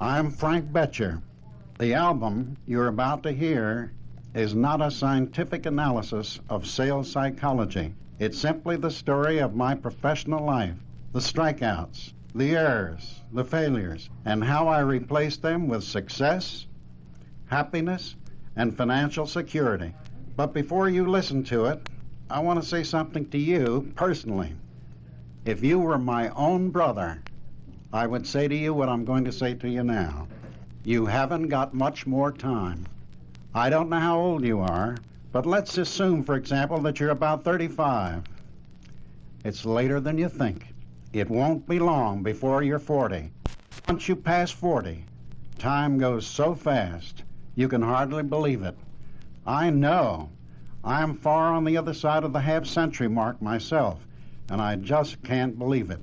I'm Frank Bettger. The album you're about to hear is not a scientific analysis of sales psychology. It's simply the story of my professional life, the strikeouts, the errors, the failures, and how I replaced them with success, happiness, and financial security. But before you listen to it, I want to say something to you personally. If you were my own brother, I would say to you what I'm going to say to you now. You haven't got much more time. I don't know how old you are, but let's assume, for example, that you're about 35. It's later than you think. It won't be long before you're 40. Once you pass 40, time goes so fast, you can hardly believe it. I know. I'm far on the other side of the half-century mark myself, and I just can't believe it.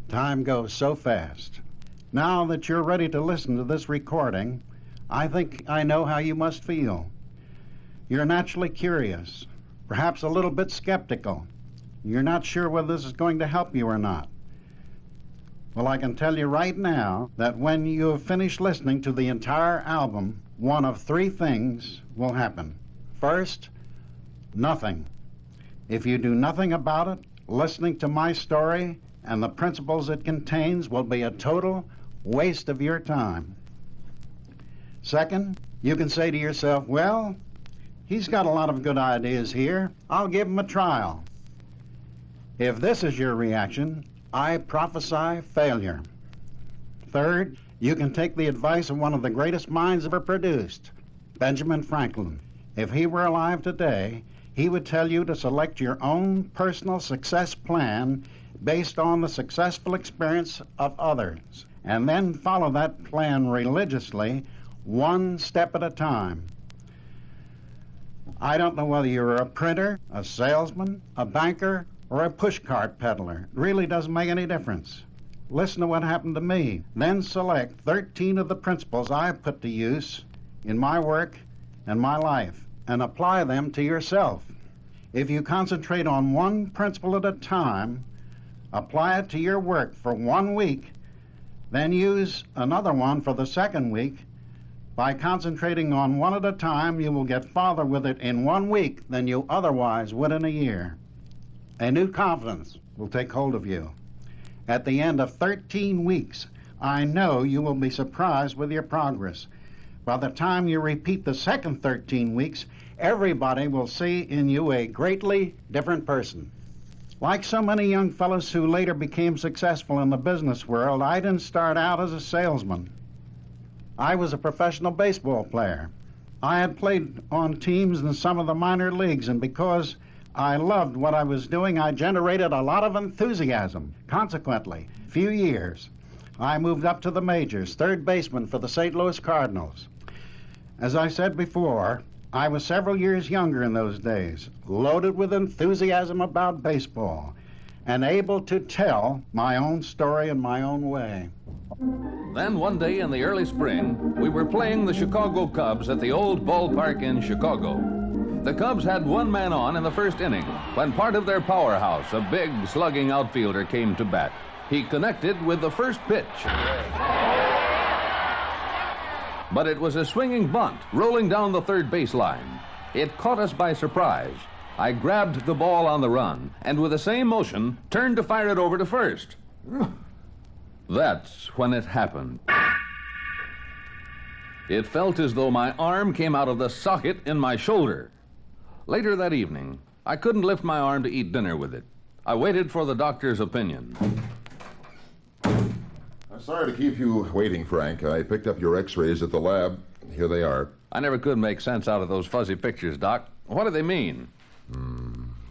Time goes so fast. Now that you're ready to listen to this recording, I think I know how you must feel. You're naturally curious, perhaps a little bit skeptical. You're not sure whether this is going to help you or not. Well, I can tell you right now that when you have finished listening to the entire album, one of three things will happen. First, nothing. If you do nothing about it, listening to my story and the principles it contains will be a total waste of your time. Second, you can say to yourself, well, he's got a lot of good ideas here. I'll give him a trial. If this is your reaction, I prophesy failure. Third, you can take the advice of one of the greatest minds ever produced, Benjamin Franklin. If he were alive today, he would tell you to select your own personal success plan based on the successful experience of others, and then follow that plan religiously, one step at a time. I don't know whether you're a printer, a salesman, a banker, or a pushcart peddler. It really doesn't make any difference. Listen to what happened to me. Then select 13 of the principles I've put to use in my work and my life, and apply them to yourself. If you concentrate on one principle at a time, apply it to your work for 1 week, then use another one for the second week. By concentrating on one at a time, you will get farther with it in 1 week than you otherwise would in a year. A new confidence will take hold of you. At the end of 13 weeks, I know you will be surprised with your progress. By the time you repeat the second 13 weeks, everybody will see in you a greatly different person. Like so many young fellows who later became successful in the business world, I didn't start out as a salesman. I was a professional baseball player. I had played on teams in some of the minor leagues, and because I loved what I was doing, I generated a lot of enthusiasm. Consequently, a few years, I moved up to the majors, third baseman for the St. Louis Cardinals. As I said before, I was several years younger in those days, loaded with enthusiasm about baseball, and able to tell my own story in my own way. Then one day in the early spring, we were playing the Chicago Cubs at the old ballpark in Chicago. The Cubs had one man on in the first inning when part of their powerhouse, a big slugging outfielder, came to bat. He connected with the first pitch. But it was a swinging bunt rolling down the third baseline. It caught us by surprise. I grabbed the ball on the run and with the same motion turned to fire it over to first. That's when it happened. It felt as though my arm came out of the socket in my shoulder. Later that evening, I couldn't lift my arm to eat dinner with it. I waited for the doctor's opinion. I'm sorry to keep you waiting, Frank. I picked up your x-rays at the lab. Here they are. I never could make sense out of those fuzzy pictures, Doc. What do they mean?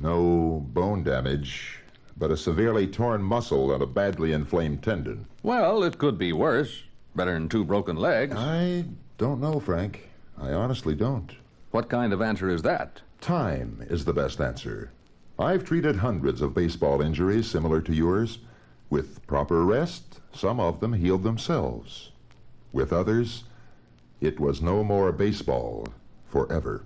No bone damage, but a severely torn muscle and a badly inflamed tendon. Well, it could be worse. Better than 2 broken legs. I don't know, Frank. I honestly don't. What kind of answer is that? Time is the best answer. I've treated hundreds of baseball injuries similar to yours. With proper rest, some of them healed themselves. With others, it was no more baseball forever.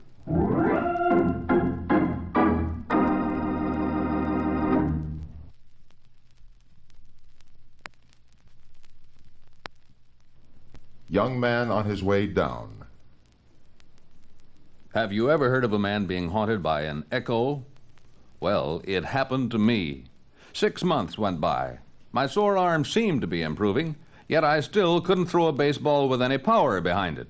young man on his way down. Have you ever heard of a man being haunted by an echo? Well, it happened to me. 6 months went by. My sore arm seemed to be improving, yet I still couldn't throw a baseball with any power behind it.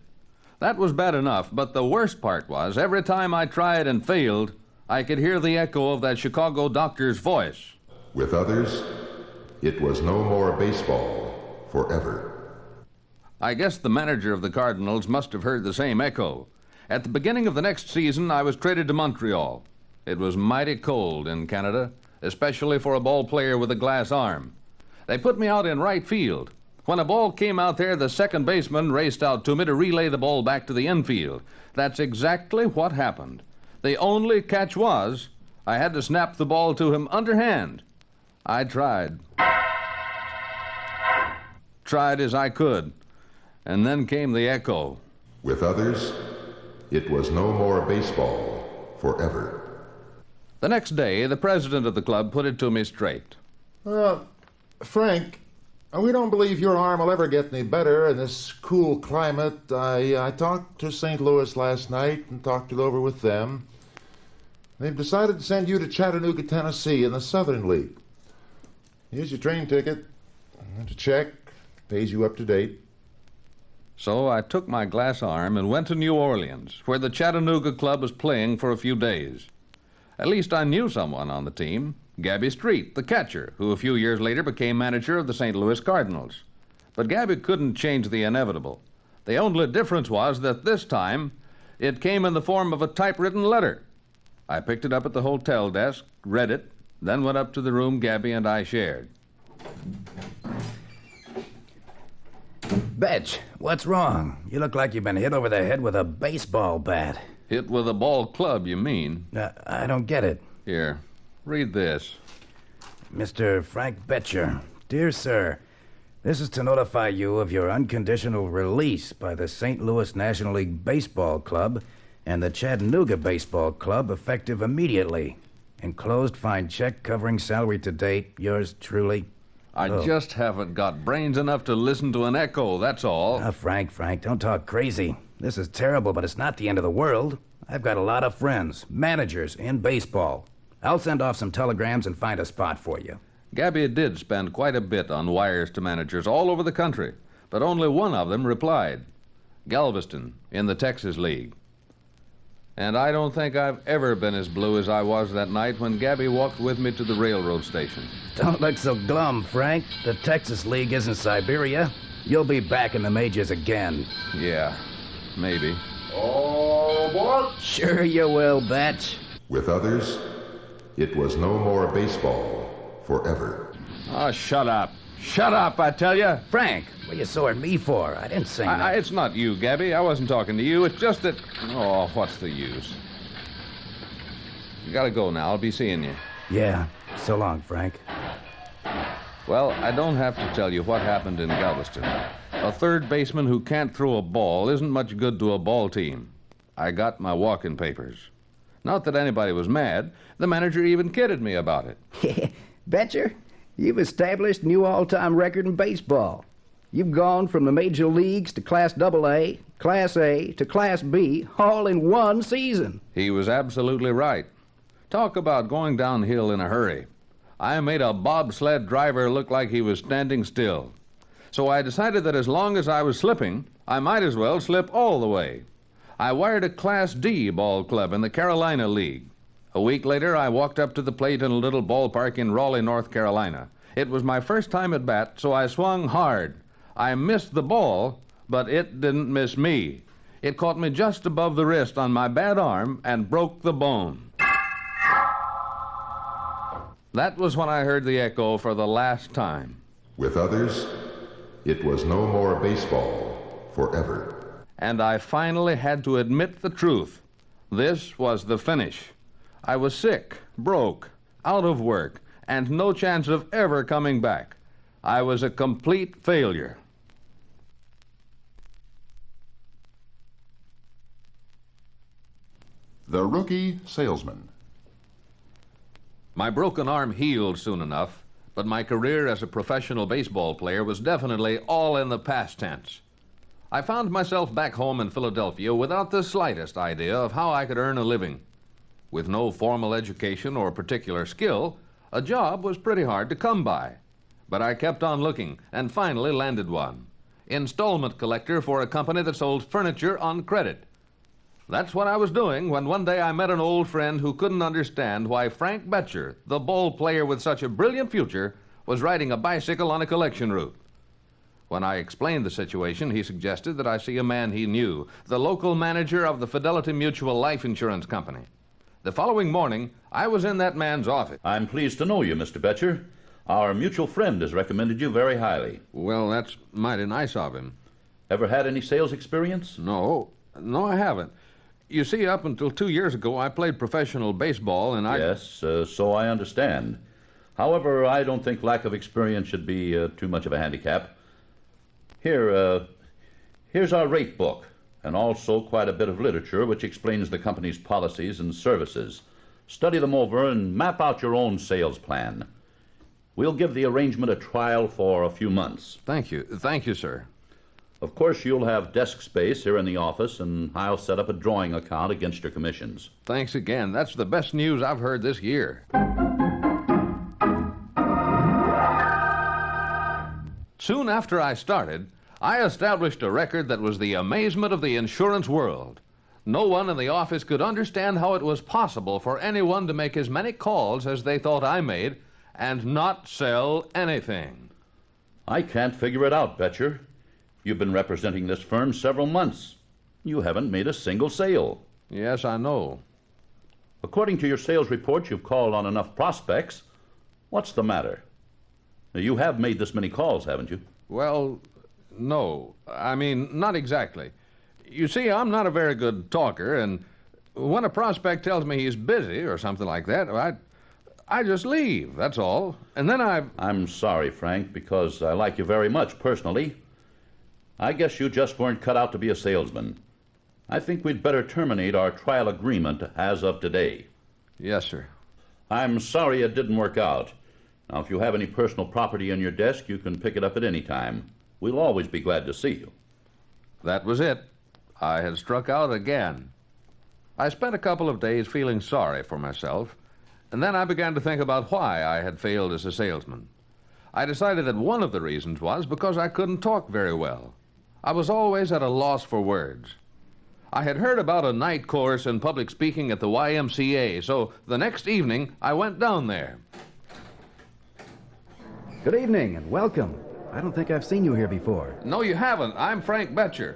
That was bad enough, but the worst part was every time I tried and failed, I could hear the echo of that Chicago doctor's voice. With others, it was no more baseball forever. I guess the manager of the Cardinals must have heard the same echo. At the beginning of the next season, I was traded to Montreal. It was mighty cold in Canada, especially for a ball player with a glass arm. They put me out in right field. When a ball came out there, the second baseman raced out to me to relay the ball back to the infield. That's exactly what happened. The only catch was I had to snap the ball to him underhand. I tried as I could, and then came the echo. With others, it was no more baseball forever. The next day, the president of the club put it to me straight. Frank, we don't believe your arm will ever get any better in this cool climate. I talked to St. Louis last night and talked it over with them. They've decided to send you to Chattanooga, Tennessee in the Southern League. Here's your train ticket. And a check. Pays you up to date. So I took my glass arm and went to New Orleans, where the Chattanooga club was playing for a few days. At least I knew someone on the team, Gabby Street, the catcher, who a few years later became manager of the St. Louis Cardinals. But Gabby couldn't change the inevitable. The only difference was that this time it came in the form of a typewritten letter. I picked it up at the hotel desk, read it, then went up to the room Gabby and I shared. Betch, what's wrong? You look like you've been hit over the head with a baseball bat. Hit with a ball club, you mean? I don't get it. Here, read this. Mr. Frank Bettger, dear sir, this is to notify you of your unconditional release by the St. Louis National League Baseball Club and the Chattanooga Baseball Club effective immediately. Enclosed fine check covering salary to date. Yours truly. I just haven't got brains enough to listen to an echo, that's all. Frank, don't talk crazy. This is terrible, but it's not the end of the world. I've got a lot of friends, managers in baseball. I'll send off some telegrams and find a spot for you. Gabby did spend quite a bit on wires to managers all over the country, but only one of them replied. Galveston, in the Texas League. And I don't think I've ever been as blue as I was that night when Gabby walked with me to the railroad station. Don't look so glum, Frank. The Texas League isn't Siberia. You'll be back in the majors again. Yeah, maybe. Oh, boy! Sure you will, Betch. With others, it was no more baseball forever. Oh, shut up. Shut up, I tell you. Frank, what are you sore at me for? I didn't say nothing. It's not you, Gabby. I wasn't talking to you. It's just that... Oh, what's the use? You gotta go now. I'll be seeing you. Yeah, so long, Frank. Well, I don't have to tell you what happened in Galveston. A third baseman who can't throw a ball isn't much good to a ball team. I got my walking papers. Not that anybody was mad. The manager even kidded me about it. Betcher, you've established a new all-time record in baseball. You've gone from the major leagues to Class AA, Class A, to Class B, all in one season. He was absolutely right. Talk about going downhill in a hurry. I made a bobsled driver look like he was standing still. So I decided that as long as I was slipping, I might as well slip all the way. I wired a Class D ball club in the Carolina League. A week later, I walked up to the plate in a little ballpark in Raleigh, North Carolina. It was my first time at bat, so I swung hard. I missed the ball, but it didn't miss me. It caught me just above the wrist on my bad arm and broke the bone. That was when I heard the echo for the last time. With others, it was no more baseball forever. And I finally had to admit the truth. This was the finish. I was sick, broke, out of work, and no chance of ever coming back. I was a complete failure. The Rookie Salesman. My broken arm healed soon enough, but my career as a professional baseball player was definitely all in the past tense. I found myself back home in Philadelphia without the slightest idea of how I could earn a living. With no formal education or particular skill, a job was pretty hard to come by. But I kept on looking and finally landed one. Installment collector for a company that sold furniture on credit. That's what I was doing when one day I met an old friend who couldn't understand why Frank Bettger, the ball player with such a brilliant future, was riding a bicycle on a collection route. When I explained the situation, he suggested that I see a man he knew, the local manager of the Fidelity Mutual Life Insurance Company. The following morning, I was in that man's office. I'm pleased to know you, Mr. Bettger. Our mutual friend has recommended you very highly. Well, that's mighty nice of him. Ever had any sales experience? No, I haven't. You see, up until 2 years ago, I played professional baseball, and Yes, so I understand. However, I don't think lack of experience should be too much of a handicap. Here's our rate book, and also quite a bit of literature which explains the company's policies and services. Study them over and map out your own sales plan. We'll give the arrangement a trial for a few months. Thank you, sir. Of course, you'll have desk space here in the office, and I'll set up a drawing account against your commissions. Thanks again. That's the best news I've heard this year. Soon after I started, I established a record that was the amazement of the insurance world. No one in the office could understand how it was possible for anyone to make as many calls as they thought I made and not sell anything. I can't figure it out, Bettger. You've been representing this firm several months. You haven't made a single sale. Yes, I know. According to your sales report, you've called on enough prospects. What's the matter? You have made this many calls, haven't you? Well, no. I mean, not exactly. You see, I'm not a very good talker, and when a prospect tells me he's busy or something like that, I just leave, that's all. And then I'm sorry, Frank, because I like you very much personally. I guess you just weren't cut out to be a salesman. I think we'd better terminate our trial agreement as of today. Yes, sir. I'm sorry it didn't work out. Now, if you have any personal property on your desk, you can pick it up at any time. We'll always be glad to see you. That was it. I had struck out again. I spent a couple of days feeling sorry for myself, and then I began to think about why I had failed as a salesman. I decided that one of the reasons was because I couldn't talk very well. I was always at a loss for words. I had heard about a night course in public speaking at the YMCA, so the next evening I went down there. Good evening and welcome. I don't think I've seen you here before. No, you haven't. I'm Frank Bettger.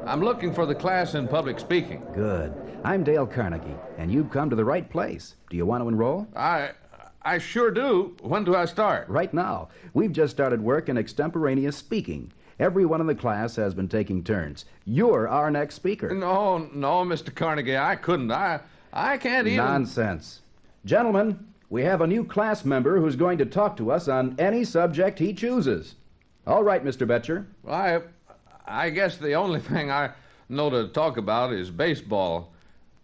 I'm looking for the class in public speaking. Good. I'm Dale Carnegie, and you've come to the right place. Do you want to enroll? I sure do. When do I start? Right now. We've just started work in extemporaneous speaking. Everyone in the class has been taking turns. You're our next speaker. No, Mr. Carnegie, I couldn't. I can't even... Nonsense. Gentlemen, we have a new class member who's going to talk to us on any subject he chooses. All right, Mr. Bettger. I guess the only thing I know to talk about is baseball.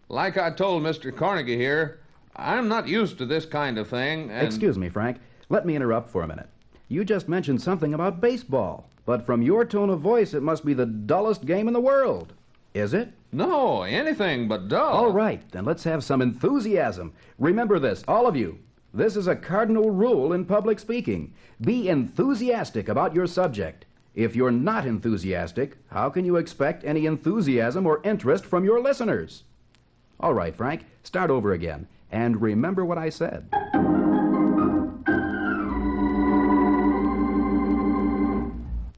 Like I told Mr. Carnegie here, I'm not used to this kind of thing, and... Excuse me, Frank. Let me interrupt for a minute. You just mentioned something about baseball, but from your tone of voice, it must be the dullest game in the world. Is it? No, anything but dull. All right, then let's have some enthusiasm. Remember this, all of you. This is a cardinal rule in public speaking. Be enthusiastic about your subject. If you're not enthusiastic, how can you expect any enthusiasm or interest from your listeners? All right, Frank, start over again. And remember what I said.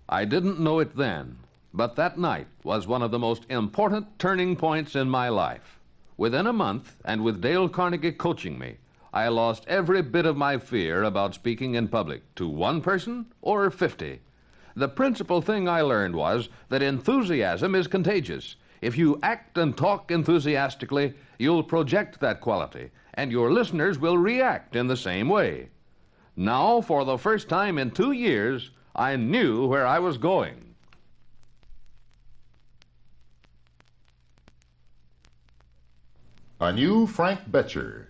I didn't know it then, but that night was one of the most important turning points in my life. Within a month, and with Dale Carnegie coaching me, I lost every bit of my fear about speaking in public to one person or 50. The principal thing I learned was that enthusiasm is contagious. If you act and talk enthusiastically, you'll project that quality, and your listeners will react in the same way. Now, for the first time in 2 years, I knew where I was going. A new Frank Bettger.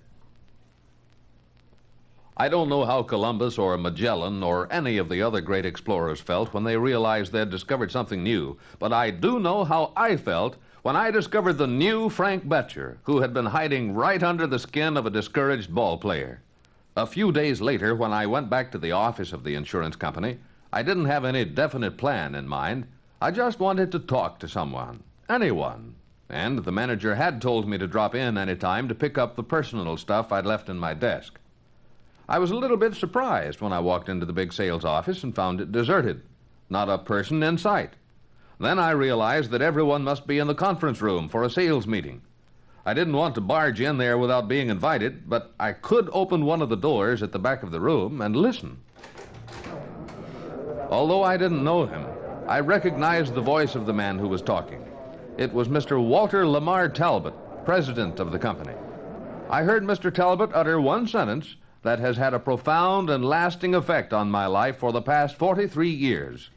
I don't know how Columbus or Magellan or any of the other great explorers felt when they realized they'd discovered something new, but I do know how I felt when I discovered the new Frank Bettger, who had been hiding right under the skin of a discouraged ball player. A few days later, when I went back to the office of the insurance company, I didn't have any definite plan in mind. I just wanted to talk to someone, anyone. And the manager had told me to drop in any time to pick up the personal stuff I'd left in my desk. I was a little bit surprised when I walked into the big sales office and found it deserted. Not a person in sight. Then I realized that everyone must be in the conference room for a sales meeting. I didn't want to barge in there without being invited, but I could open one of the doors at the back of the room and listen. Although I didn't know him, I recognized the voice of the man who was talking. It was Mr. Walter Lamar Talbot, president of the company. I heard Mr. Talbot utter one sentence that has had a profound and lasting effect on my life for the past 43 years.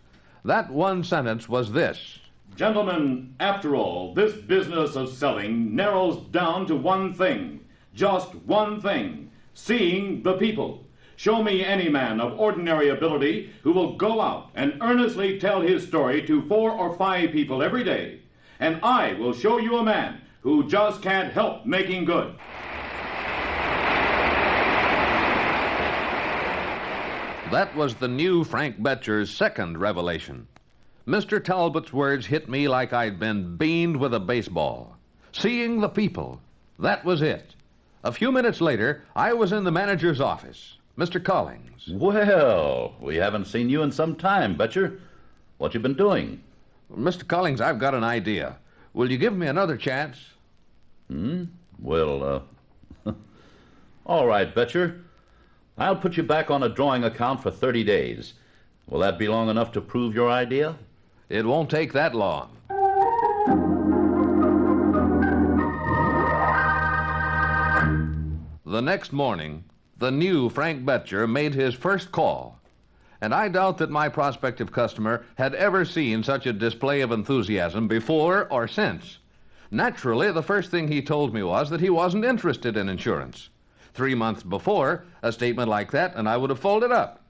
That one sentence was this: Gentlemen, after all, this business of selling narrows down to one thing, just one thing: seeing the people. Show me any man of ordinary ability who will go out and earnestly tell his story to 4 or 5 people every day, and I will show you a man who just can't help making good. That was the new Frank Bettger's second revelation. Mr. Talbot's words hit me like I'd been beamed with a baseball. Seeing the people, that was it. A few minutes later, I was in the manager's office. Mr. Collings. Well, we haven't seen you in some time, Bettger. What you been doing? Mr. Collings, I've got an idea. Will you give me another chance? Well, all right, Bettger. I'll put you back on a drawing account for 30 days. Will that be long enough to prove your idea? It won't take that long. The next morning, the new Frank Bettger made his first call, and I doubt that my prospective customer had ever seen such a display of enthusiasm before or since. Naturally, the first thing he told me was that he wasn't interested in insurance. 3 months before, a statement like that, and I would have folded up.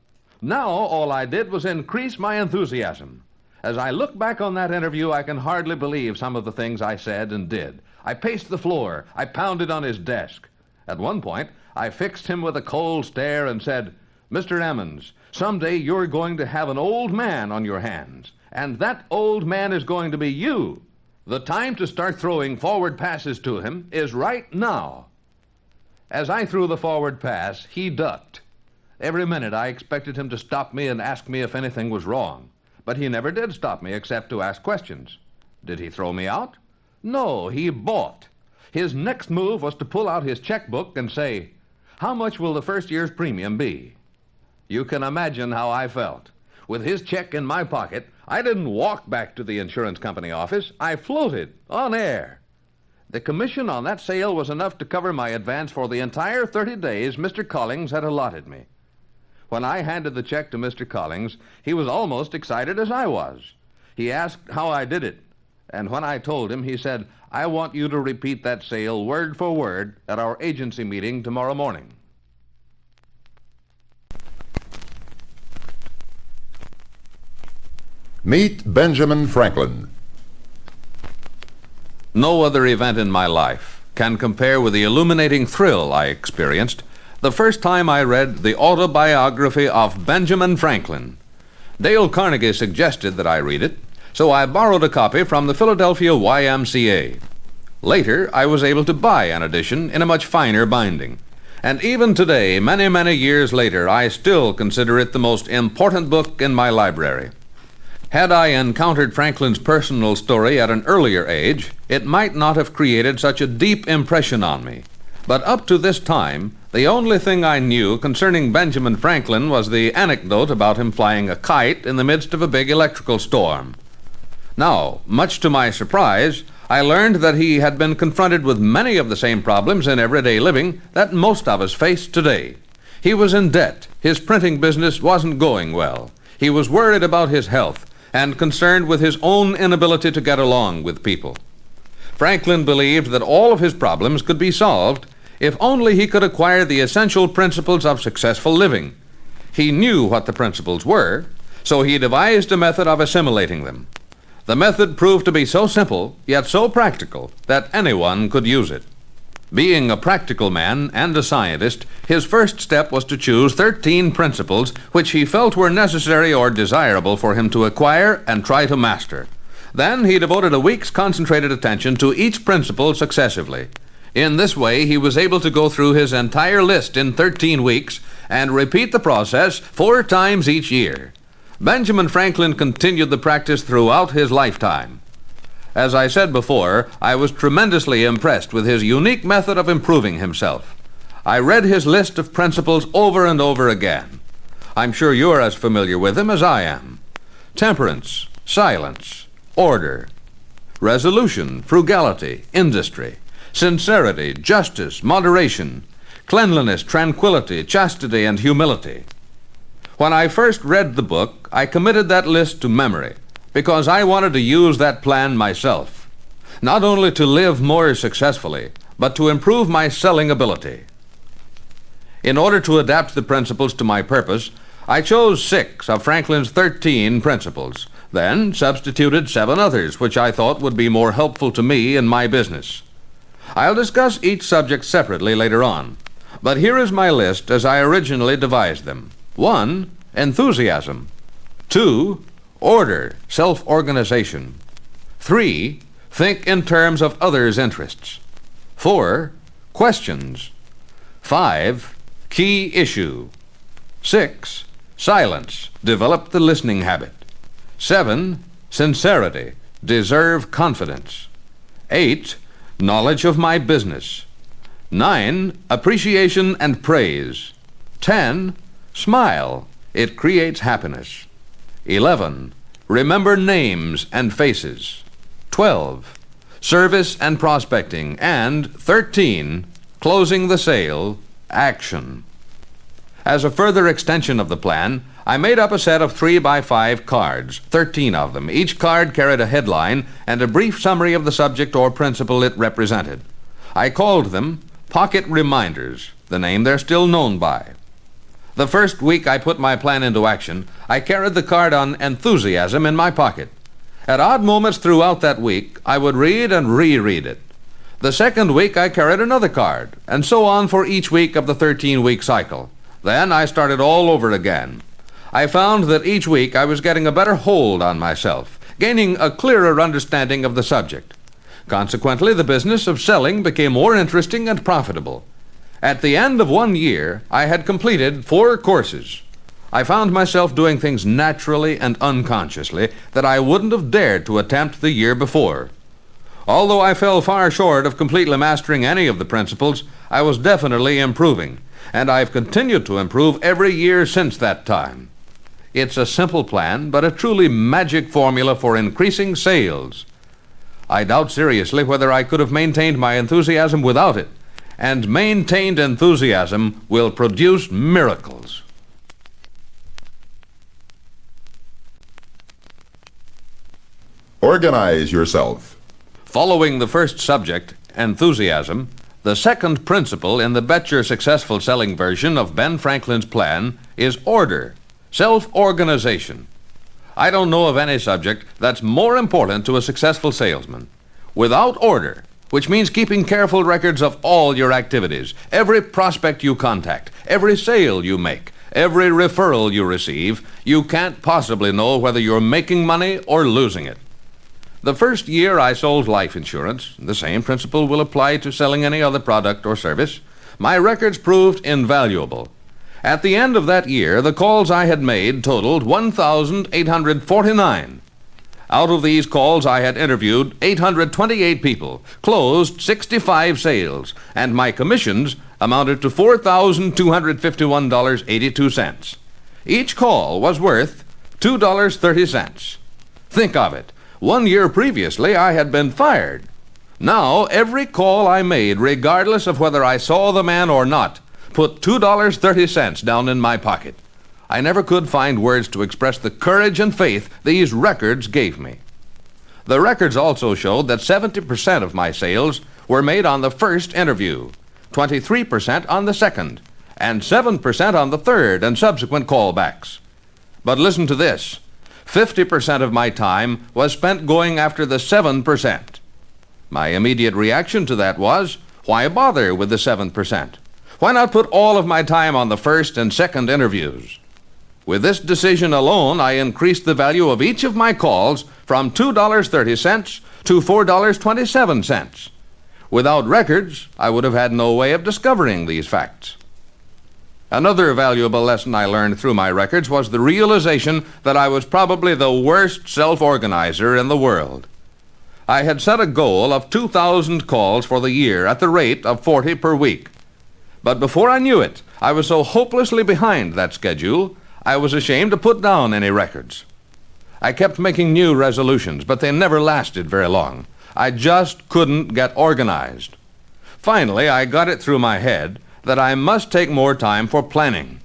Now, all I did was increase my enthusiasm. As I look back on that interview, I can hardly believe some of the things I said and did. I paced the floor. I pounded on his desk. At one point, I fixed him with a cold stare and said, "Mr. Emmons, someday you're going to have an old man on your hands, and that old man is going to be you. The time to start throwing forward passes to him is right now." As I threw the forward pass, he ducked. Every minute I expected him to stop me and ask me if anything was wrong. But he never did stop me except to ask questions. Did he throw me out? No, he bought. His next move was to pull out his checkbook and say, "How much will the first year's premium be?" You can imagine how I felt. With his check in my pocket, I didn't walk back to the insurance company office. I floated on air. The commission on that sale was enough to cover my advance for the entire 30 days Mr. Collings had allotted me. When I handed the check to Mr. Collings, he was almost excited as I was. He asked how I did it, and when I told him, he said, "I want you to repeat that sale word for word at our agency meeting tomorrow morning." Meet Benjamin Franklin. No other event in my life can compare with the illuminating thrill I experienced the first time I read the autobiography of Benjamin Franklin. Dale Carnegie suggested that I read it, so I borrowed a copy from the Philadelphia YMCA. Later, I was able to buy an edition in a much finer binding. And even today, many, many years later, I still consider it the most important book in my library. Had I encountered Franklin's personal story at an earlier age, it might not have created such a deep impression on me. But up to this time, the only thing I knew concerning Benjamin Franklin was the anecdote about him flying a kite in the midst of a big electrical storm. Now, much to my surprise, I learned that he had been confronted with many of the same problems in everyday living that most of us face today. He was in debt. His printing business wasn't going well. He was worried about his health and concerned with his own inability to get along with people. Franklin believed that all of his problems could be solved if only he could acquire the essential principles of successful living. He knew what the principles were, so he devised a method of assimilating them. The method proved to be so simple, yet so practical, that anyone could use it. Being a practical man and a scientist, his first step was to choose 13 principles which he felt were necessary or desirable for him to acquire and try to master. Then he devoted a week's concentrated attention to each principle successively. In this way, he was able to go through his entire list in 13 weeks and repeat the process 4 times each year. Benjamin Franklin continued the practice throughout his lifetime. As I said before, I was tremendously impressed with his unique method of improving himself. I read his list of principles over and over again. I'm sure you're as familiar with them as I am. Temperance, silence, order, resolution, frugality, industry, sincerity, justice, moderation, cleanliness, tranquility, chastity, and humility. When I first read the book, I committed that list to memory, because I wanted to use that plan myself, not only to live more successfully, but to improve my selling ability. In order to adapt the principles to my purpose, I chose 6 of Franklin's 13 principles, then substituted 7 others which I thought would be more helpful to me in my business. I'll discuss each subject separately later on, but here is my list as I originally devised them. 1. Enthusiasm. 2. Order, self-organization. 3. Think in terms of others' interests. 4. Questions. 5. Key issue. 6. Silence, develop the listening habit. 7. Sincerity, deserve confidence. 8. Knowledge of my business. 9. Appreciation and praise. 10. Smile, it creates happiness. 11. Remember names and faces. 12. Service and prospecting. And 13. Closing the sale, action. As a further extension of the plan, I made up a set of 3x5 cards, 13 of them. Each card carried a headline and a brief summary of the subject or principle it represented. I called them Pocket Reminders, the name they're still known by. The first week I put my plan into action, I carried the card on enthusiasm in my pocket. At odd moments throughout that week, I would read and reread it. The second week I carried another card, and so on for each week of the 13-week cycle. Then I started all over again. I found that each week I was getting a better hold on myself, gaining a clearer understanding of the subject. Consequently, the business of selling became more interesting and profitable. At the end of 1 year, I had completed 4 courses. I found myself doing things naturally and unconsciously that I wouldn't have dared to attempt the year before. Although I fell far short of completely mastering any of the principles, I was definitely improving, and I've continued to improve every year since that time. It's a simple plan, but a truly magic formula for increasing sales. I doubt seriously whether I could have maintained my enthusiasm without it. And maintained enthusiasm will produce miracles. Organize yourself. Following the first subject, enthusiasm, the second principle in the Bettger successful selling version of Ben Franklin's plan is order, self-organization. I don't know of any subject that's more important to a successful salesman. Without order, which means keeping careful records of all your activities, every prospect you contact, every sale you make, every referral you receive, you can't possibly know whether you're making money or losing it. The first year I sold life insurance, the same principle will apply to selling any other product or service, my records proved invaluable. At the end of that year, the calls I had made totaled 1,849. Out of these calls, I had interviewed 828 people, closed 65 sales, and my commissions amounted to $4,251.82. Each call was worth $2.30. Think of it. 1 year previously, I had been fired. Now, every call I made, regardless of whether I saw the man or not, put $2.30 down in my pocket. I never could find words to express the courage and faith these records gave me. The records also showed that 70% of my sales were made on the first interview. 23% on the second, and 7% on the third and subsequent callbacks. But listen to this. 50% of my time was spent going after the 7%. My immediate reaction to that was, why bother with the 7%? Why not put all of my time on the first and second interviews? With this decision alone, I increased the value of each of my calls from $2.30 to $4.27. Without records, I would have had no way of discovering these facts. Another valuable lesson I learned through my records was the realization that I was probably the worst self-organizer in the world. I had set a goal of 2,000 calls for the year at the rate of 40 per week. But before I knew it, I was so hopelessly behind that schedule, I was ashamed to put down any records. I kept making new resolutions, but they never lasted very long. I just couldn't get organized. Finally, I got it through my head that I must take more time for planning.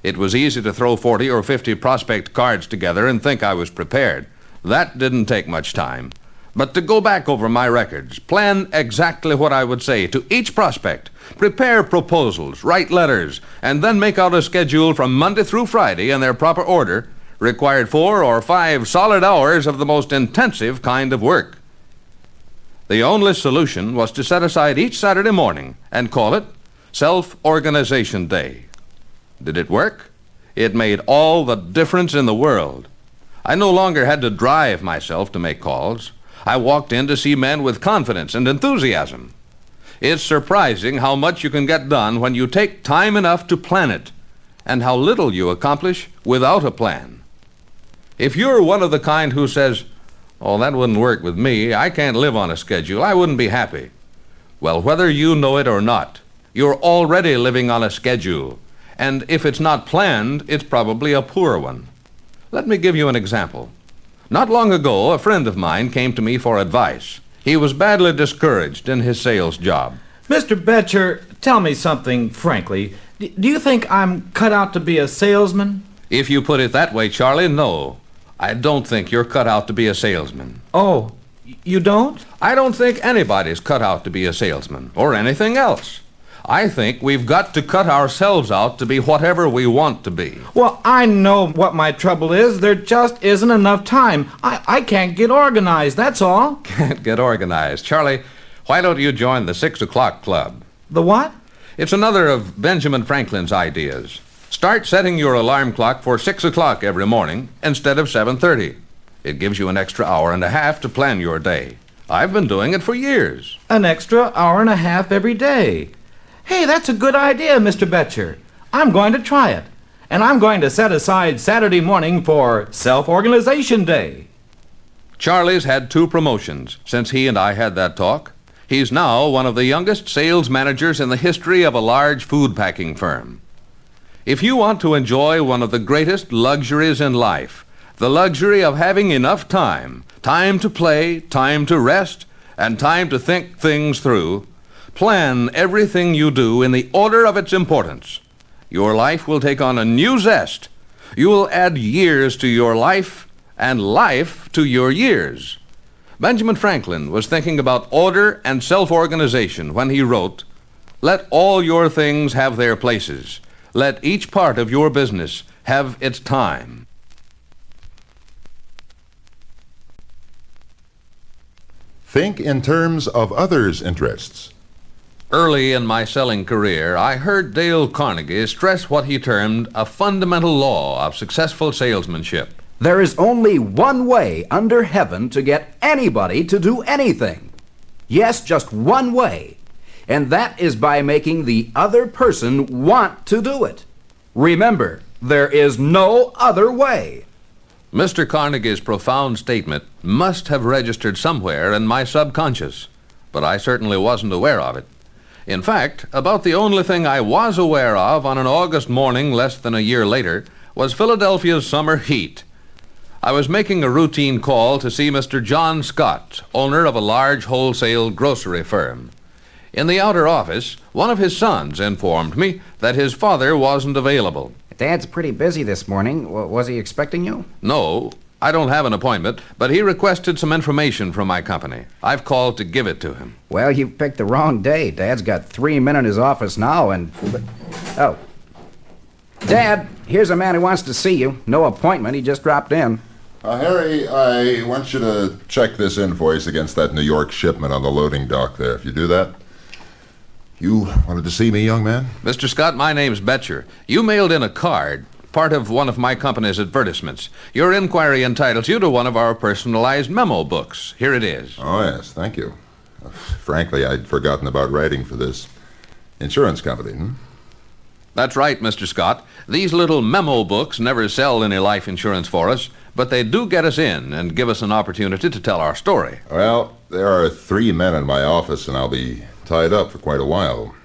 It was easy to throw 40 or 50 prospect cards together and think I was prepared. That didn't take much time. But to go back over my records, plan exactly what I would say to each prospect, prepare proposals, write letters, and then make out a schedule from Monday through Friday in their proper order, required 4 or 5 solid hours of the most intensive kind of work. The only solution was to set aside each Saturday morning and call it Self-Organization Day. Did it work? It made all the difference in the world. I no longer had to drive myself to make calls. I walked in to see men with confidence and enthusiasm. It's surprising how much you can get done when you take time enough to plan it, and how little you accomplish without a plan. If you're one of the kind who says, "Oh, that wouldn't work with me. I can't live on a schedule. I wouldn't be happy." Well, whether you know it or not, you're already living on a schedule, and if it's not planned, it's probably a poor one. Let me give you an example. Not long ago, a friend of mine came to me for advice. He was badly discouraged in his sales job. Mr. Bettger, tell me something frankly. Do you think I'm cut out to be a salesman? If you put it that way, Charlie, no. I don't think you're cut out to be a salesman. Oh, you don't? I don't think anybody's cut out to be a salesman or anything else. I think we've got to cut ourselves out to be whatever we want to be. Well, I know what my trouble is. There just isn't enough time. I can't get organized, that's all. Can't get organized. Charlie, why don't you join the 6 o'clock club? The what? It's another of Benjamin Franklin's ideas. Start setting your alarm clock for 6 o'clock every morning instead of 7:30. It gives you an extra hour and a half to plan your day. I've been doing it for years. An extra hour and a half every day. Hey, that's a good idea, Mr. Bettger. I'm going to try it. And I'm going to set aside Saturday morning for Self-Organization Day. Charlie's had 2 promotions since he and I had that talk. He's now one of the youngest sales managers in the history of a large food packing firm. If you want to enjoy one of the greatest luxuries in life, the luxury of having enough time to play, time to rest, and time to think things through, plan everything you do in the order of its importance. Your life will take on a new zest. You will add years to your life and life to your years. Benjamin Franklin was thinking about order and self-organization when he wrote, "Let all your things have their places. Let each part of your business have its time." Think in terms of others' interests. Early in my selling career, I heard Dale Carnegie stress what he termed a fundamental law of successful salesmanship. There is only one way under heaven to get anybody to do anything. Yes, just one way. And that is by making the other person want to do it. Remember, there is no other way. Mr. Carnegie's profound statement must have registered somewhere in my subconscious, but I certainly wasn't aware of it. In fact, about the only thing I was aware of on an August morning less than a year later was Philadelphia's summer heat. I was making a routine call to see Mr. John Scott, owner of a large wholesale grocery firm. In the outer office, one of his sons informed me that his father wasn't available. Dad's pretty busy this morning. Was he expecting you? No, I don't have an appointment, but he requested some information from my company. I've called to give it to him. Well, you picked the wrong day. Dad's got 3 men in his office now, and... Oh. Dad, here's a man who wants to see you. No appointment. He just dropped in. Harry, I want you to check this invoice against that New York shipment on the loading dock there. If you do that... You wanted to see me, young man? Mr. Scott, my name's Bettger. You mailed in a card, part of one of my company's advertisements. Your inquiry entitles you to one of our personalized memo books. Here it is. Oh, yes, thank you. Frankly, I'd forgotten about writing for this insurance company, That's right, Mr. Scott. These little memo books never sell any life insurance for us, but they do get us in and give us an opportunity to tell our story. Well, there are 3 men in my office, and I'll be tied up for quite a while.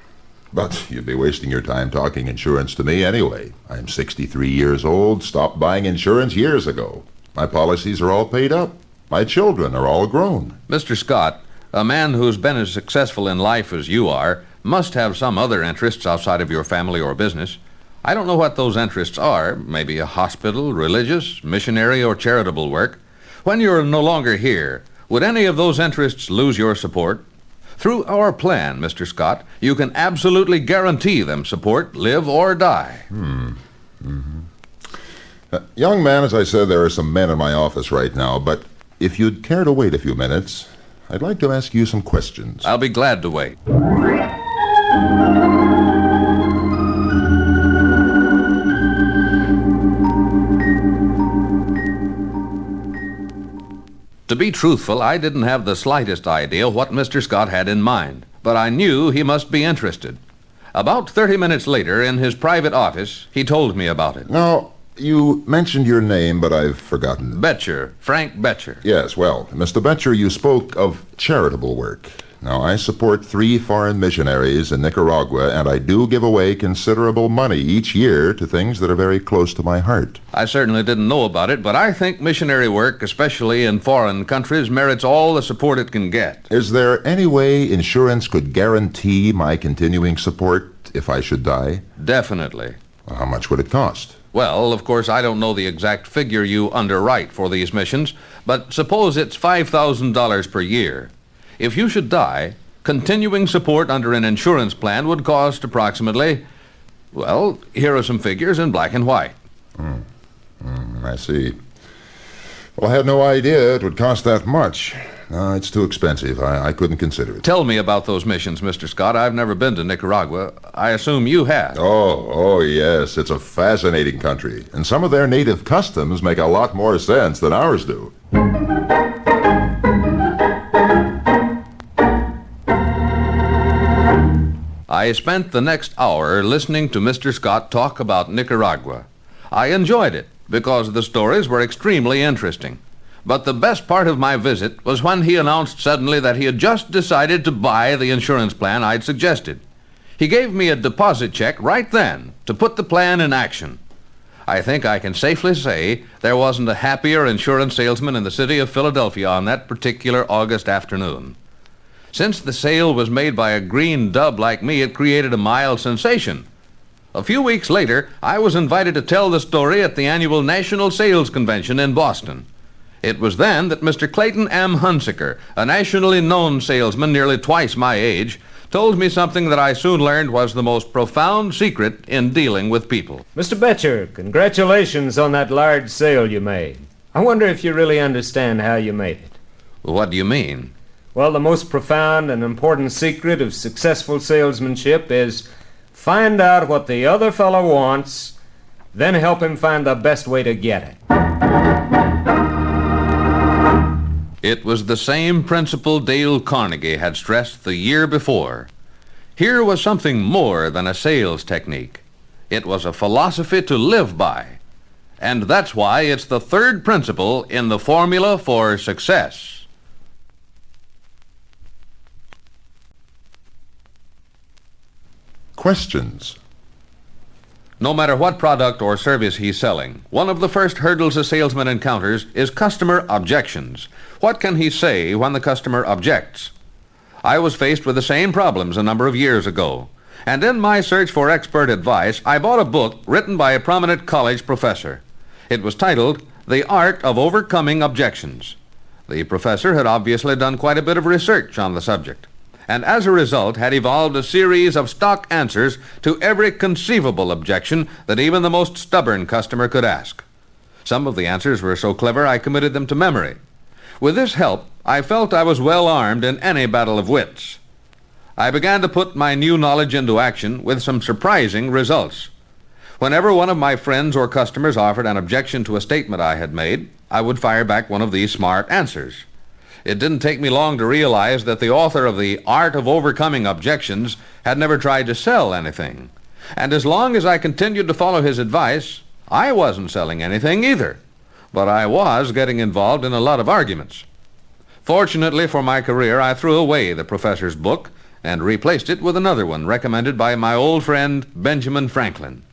But you'd be wasting your time talking insurance to me anyway. I'm 63 years old, stopped buying insurance years ago. My policies are all paid up. My children are all grown. Mr. Scott, a man who's been as successful in life as you are must have some other interests outside of your family or business. I don't know what those interests are. Maybe a hospital, religious, missionary, or charitable work. When you're no longer here, would any of those interests lose your support? Through our plan, Mr. Scott, you can absolutely guarantee them support, live or die. Young man, as I said, there are some men in my office right now, but if you'd care to wait a few minutes, I'd like to ask you some questions. I'll be glad to wait. To be truthful, I didn't have the slightest idea what Mr. Scott had in mind, but I knew he must be interested. About 30 minutes later, in his private office, he told me about it. Now, you mentioned your name, but I've forgotten. Bettger, Frank Bettger. Yes, well, Mr. Bettger, you spoke of charitable work. Now, I support 3 foreign missionaries in Nicaragua, and I do give away considerable money each year to things that are very close to my heart. I certainly didn't know about it, but I think missionary work, especially in foreign countries, merits all the support it can get. Is there any way insurance could guarantee my continuing support if I should die? Definitely. Well, how much would it cost? Well, of course, I don't know the exact figure you underwrite for these missions, but suppose it's $5,000 per year. If you should die, continuing support under an insurance plan would cost approximately, well, here are some figures in black and white. I see. Well, I had no idea it would cost that much. It's too expensive. I couldn't consider it. Tell me about those missions, Mr. Scott. I've never been to Nicaragua. I assume you have. Oh, yes. It's a fascinating country. And some of their native customs make a lot more sense than ours do. I spent the next hour listening to Mr. Scott talk about Nicaragua. I enjoyed it because the stories were extremely interesting. But the best part of my visit was when he announced suddenly that he had just decided to buy the insurance plan I'd suggested. He gave me a deposit check right then to put the plan in action. I think I can safely say there wasn't a happier insurance salesman in the city of Philadelphia on that particular August afternoon. Since the sale was made by a green dub like me, it created a mild sensation. A few weeks later, I was invited to tell the story at the annual National Sales Convention in Boston. It was then that Mr. Clayton M. Hunsaker, a nationally known salesman nearly twice my age, told me something that I soon learned was the most profound secret in dealing with people. Mr. Bettger, congratulations on that large sale you made. I wonder if you really understand how you made it. What do you mean? Well, the most profound and important secret of successful salesmanship is find out what the other fellow wants, then help him find the best way to get it. It was the same principle Dale Carnegie had stressed the year before. Here was something more than a sales technique. It was a philosophy to live by. And that's why it's the third principle in the formula for success. Questions. No matter what product or service he's selling, one of the first hurdles a salesman encounters is customer objections. What can he say when the customer objects? I was faced with the same problems a number of years ago, and in my search for expert advice, I bought a book written by a prominent college professor. It was titled, The Art of Overcoming Objections. The professor had obviously done quite a bit of research on the subject, and as a result had evolved a series of stock answers to every conceivable objection that even the most stubborn customer could ask. Some of the answers were so clever I committed them to memory. With this help, I felt I was well armed in any battle of wits. I began to put my new knowledge into action with some surprising results. Whenever one of my friends or customers offered an objection to a statement I had made, I would fire back one of these smart answers. It didn't take me long to realize that the author of The Art of Overcoming Objections had never tried to sell anything. And as long as I continued to follow his advice, I wasn't selling anything either. But I was getting involved in a lot of arguments. Fortunately for my career, I threw away the professor's book and replaced it with another one recommended by my old friend Benjamin Franklin.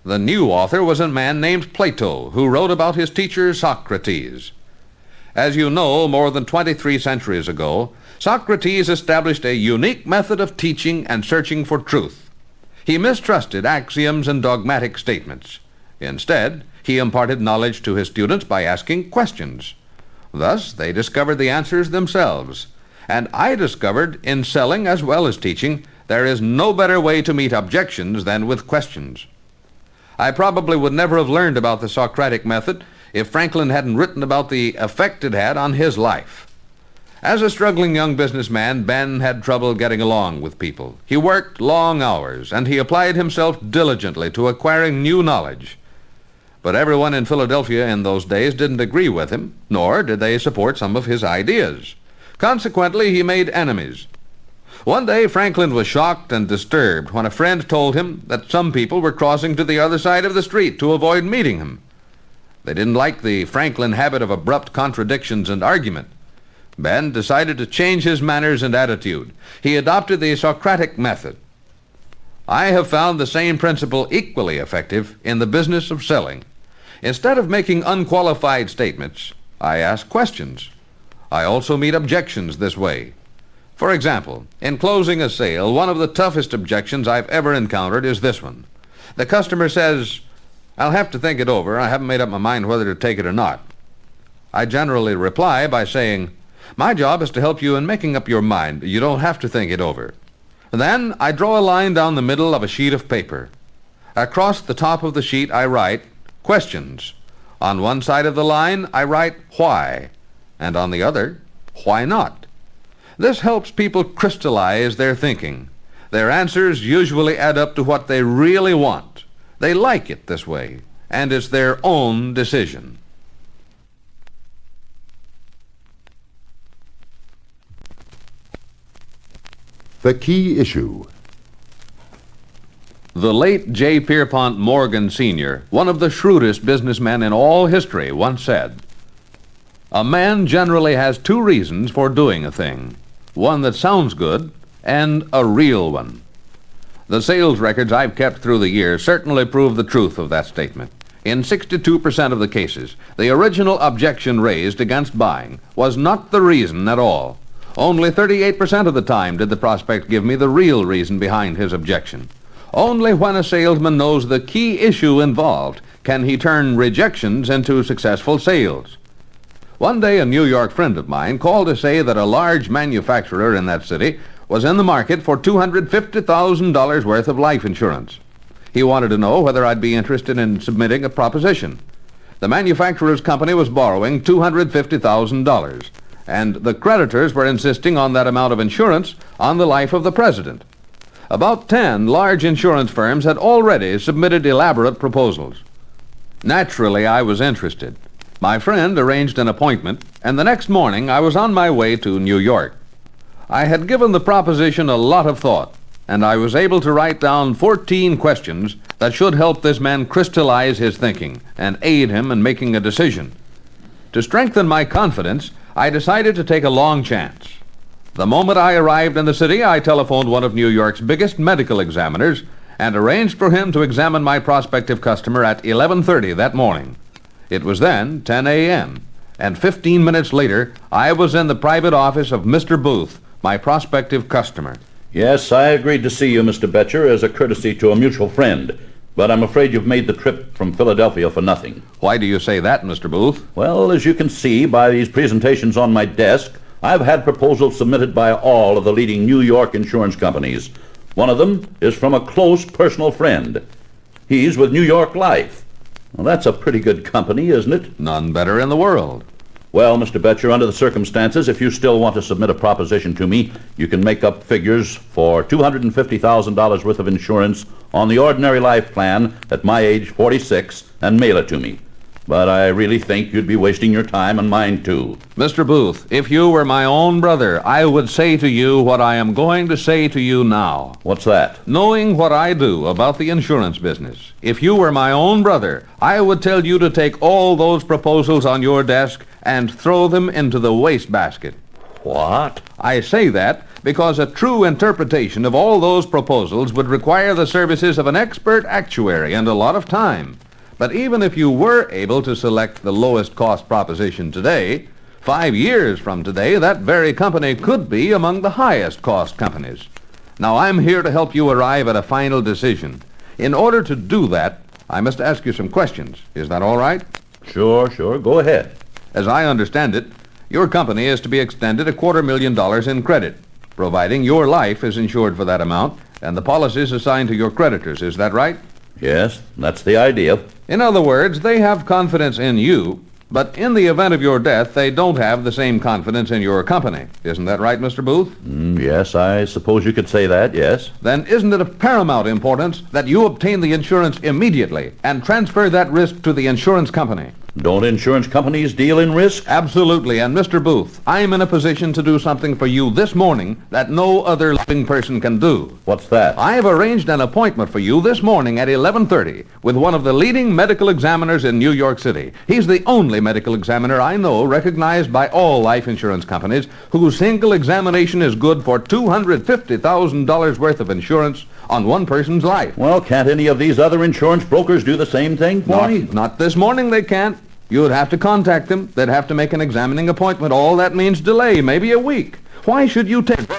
The new author was a man named Plato, who wrote about his teacher Socrates. As you know, more than 23 centuries ago, Socrates established a unique method of teaching and searching for truth. He mistrusted axioms and dogmatic statements. Instead, he imparted knowledge to his students by asking questions. Thus, they discovered the answers themselves. And I discovered, in selling as well as teaching, there is no better way to meet objections than with questions. I probably would never have learned about the Socratic method if Franklin hadn't written about the effect it had on his life. As a struggling young businessman, Ben had trouble getting along with people. He worked long hours, and he applied himself diligently to acquiring new knowledge. But everyone in Philadelphia in those days didn't agree with him, nor did they support some of his ideas. Consequently, he made enemies. One day, Franklin was shocked and disturbed when a friend told him that some people were crossing to the other side of the street to avoid meeting him. They didn't like the Franklin habit of abrupt contradictions and argument. Ben decided to change his manners and attitude. He adopted the Socratic method. I have found the same principle equally effective in the business of selling. Instead of making unqualified statements, I ask questions. I also meet objections this way. For example, in closing a sale, one of the toughest objections I've ever encountered is this one. The customer says, "I'll have to think it over. I haven't made up my mind whether to take it or not." I generally reply by saying, "My job is to help you in making up your mind. You don't have to think it over." Then I draw a line down the middle of a sheet of paper. Across the top of the sheet I write questions. On one side of the line I write why, and on the other, why not. This helps people crystallize their thinking. Their answers usually add up to what they really want. They like it this way, and it's their own decision. The key issue. The late J. Pierpont Morgan Sr., one of the shrewdest businessmen in all history, once said, "A man generally has two reasons for doing a thing, one that sounds good and a real one." The sales records I've kept through the years certainly prove the truth of that statement. In 62% of the cases, the original objection raised against buying was not the reason at all. Only 38% of the time did the prospect give me the real reason behind his objection. Only when a salesman knows the key issue involved can he turn rejections into successful sales. One day a New York friend of mine called to say that a large manufacturer in that city was in the market for $250,000 worth of life insurance. He wanted to know whether I'd be interested in submitting a proposition. The manufacturer's company was borrowing $250,000, and the creditors were insisting on that amount of insurance on the life of the president. About 10 large insurance firms had already submitted elaborate proposals. Naturally, I was interested. My friend arranged an appointment, and the next morning I was on my way to New York. I had given the proposition a lot of thought, and I was able to write down 14 questions that should help this man crystallize his thinking and aid him in making a decision. To strengthen my confidence, I decided to take a long chance. The moment I arrived in the city, I telephoned one of New York's biggest medical examiners and arranged for him to examine my prospective customer at 11:30 that morning. It was then 10 a.m., and 15 minutes later, I was in the private office of Mr. Booth, my prospective customer. Yes, I agreed to see you, Mr. Bettger, as a courtesy to a mutual friend. but I'm afraid you've made the trip from Philadelphia for nothing. Why do you say that, Mr. Booth? Well, as you can see by these presentations on my desk, I've had proposals submitted by all of the leading New York insurance companies. One of them is from a close personal friend. He's with New York Life. Well, that's a pretty good company, isn't it? None better in the world. Well, Mr. Bettger, under the circumstances, if you still want to submit a proposition to me, you can make up figures for $250,000 worth of insurance on the ordinary life plan at my age, 46, and mail it to me. But I really think you'd be wasting your time and mine, too. Mr. Booth, if you were my own brother, I would say to you what I am going to say to you now. What's that? Knowing what I do about the insurance business, if you were my own brother, I would tell you to take all those proposals on your desk and throw them into the wastebasket. What? I say that because a true interpretation of all those proposals would require the services of an expert actuary and a lot of time. But even if you were able to select the lowest cost proposition today, 5 years from today, that very company could be among the highest cost companies. Now, I'm here to help you arrive at a final decision. In order to do that, I must ask you some questions. Is that all right? Sure. Go ahead. As I understand it, your company is to be extended $250,000 in credit, providing your life is insured for that amount and the policies assigned to your creditors. Is that right? Yes, that's the idea. In other words, they have confidence in you, but in the event of your death, they don't have the same confidence in your company. Isn't that right, Mr. Booth? Yes, I suppose you could say that, yes. Then isn't it of paramount importance that you obtain the insurance immediately and transfer that risk to the insurance company? Don't insurance companies deal in risk? Absolutely. And Mr. Booth, I'm in a position to do something for you this morning that no other living person can do. What's that? I've arranged an appointment for you this morning at 11:30 with one of the leading medical examiners in New York City. He's the only medical examiner I know recognized by all life insurance companies whose single examination is good for $250,000 worth of insurance on one person's life. Well, can't any of these other insurance brokers do the same thing for me? Not this morning, they can't. You'd have to contact them. They'd have to make an examining appointment. All that means delay, maybe a week. Why should you take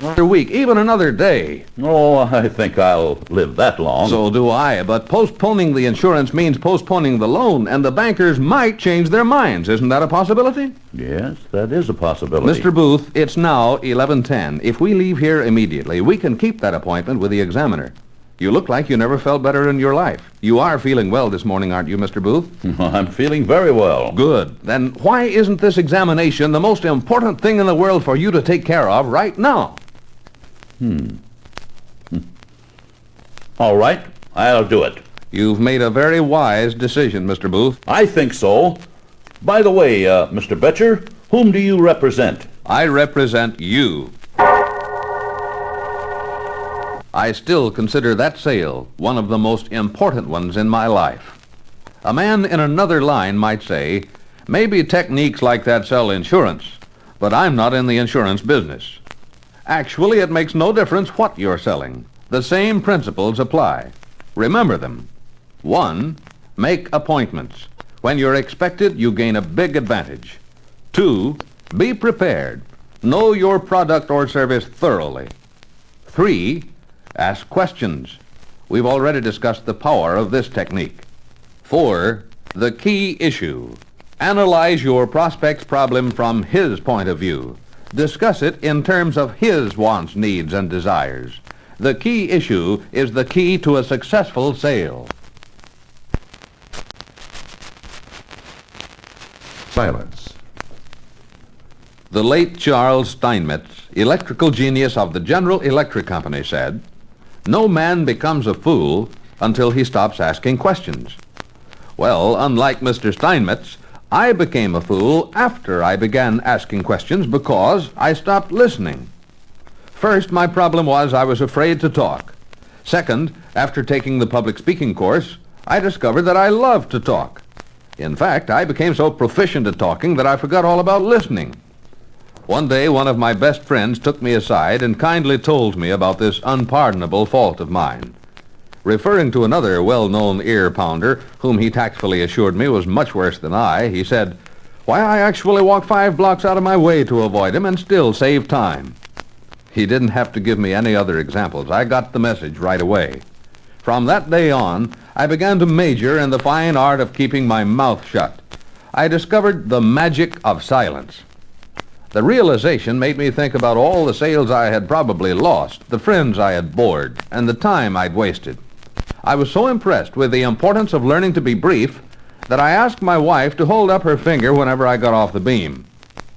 another week, even another day? Oh, I think I'll live that long. So do I, but postponing the insurance means postponing the loan, and the bankers might change their minds. Isn't that a possibility? Yes, that is a possibility. Mr. Booth, it's now 11:10. If we leave here immediately, we can keep that appointment with the examiner. You look like you never felt better in your life. You are feeling well this morning, aren't you, Mr. Booth? I'm feeling very well. Good. Then why isn't this examination the most important thing in the world for you to take care of right now? All right, I'll do it. You've made a very wise decision, Mr. Booth. I think so. By the way, Mr. Bettger, whom do you represent? I represent you. I still consider that sale one of the most important ones in my life. A man in another line might say, maybe techniques like that sell insurance, but I'm not in the insurance business. Actually, it makes no difference what you're selling. The same principles apply. Remember them. 1, make appointments. When you're expected, you gain a big advantage. 2, be prepared. Know your product or service thoroughly. 3, ask questions. We've already discussed the power of this technique. 4, the key issue. Analyze your prospect's problem from his point of view. Discuss it in terms of his wants, needs, and desires. The key issue is the key to a successful sale. Silence. The late Charles Steinmetz, electrical genius of the General Electric Company, said, "No man becomes a fool until he stops asking questions." Well, unlike Mr. Steinmetz, I became a fool after I began asking questions because I stopped listening. First, my problem was I was afraid to talk. Second, after taking the public speaking course, I discovered that I loved to talk. In fact, I became so proficient at talking that I forgot all about listening. One day, one of my best friends took me aside and kindly told me about this unpardonable fault of mine. Referring to another well-known ear-pounder, whom he tactfully assured me was much worse than I, he said, "Why, I actually walk 5 blocks out of my way to avoid him and still save time." He didn't have to give me any other examples. I got the message right away. From that day on, I began to major in the fine art of keeping my mouth shut. I discovered the magic of silence. The realization made me think about all the sales I had probably lost, the friends I had bored, and the time I'd wasted. I was so impressed with the importance of learning to be brief that I asked my wife to hold up her finger whenever I got off the beam.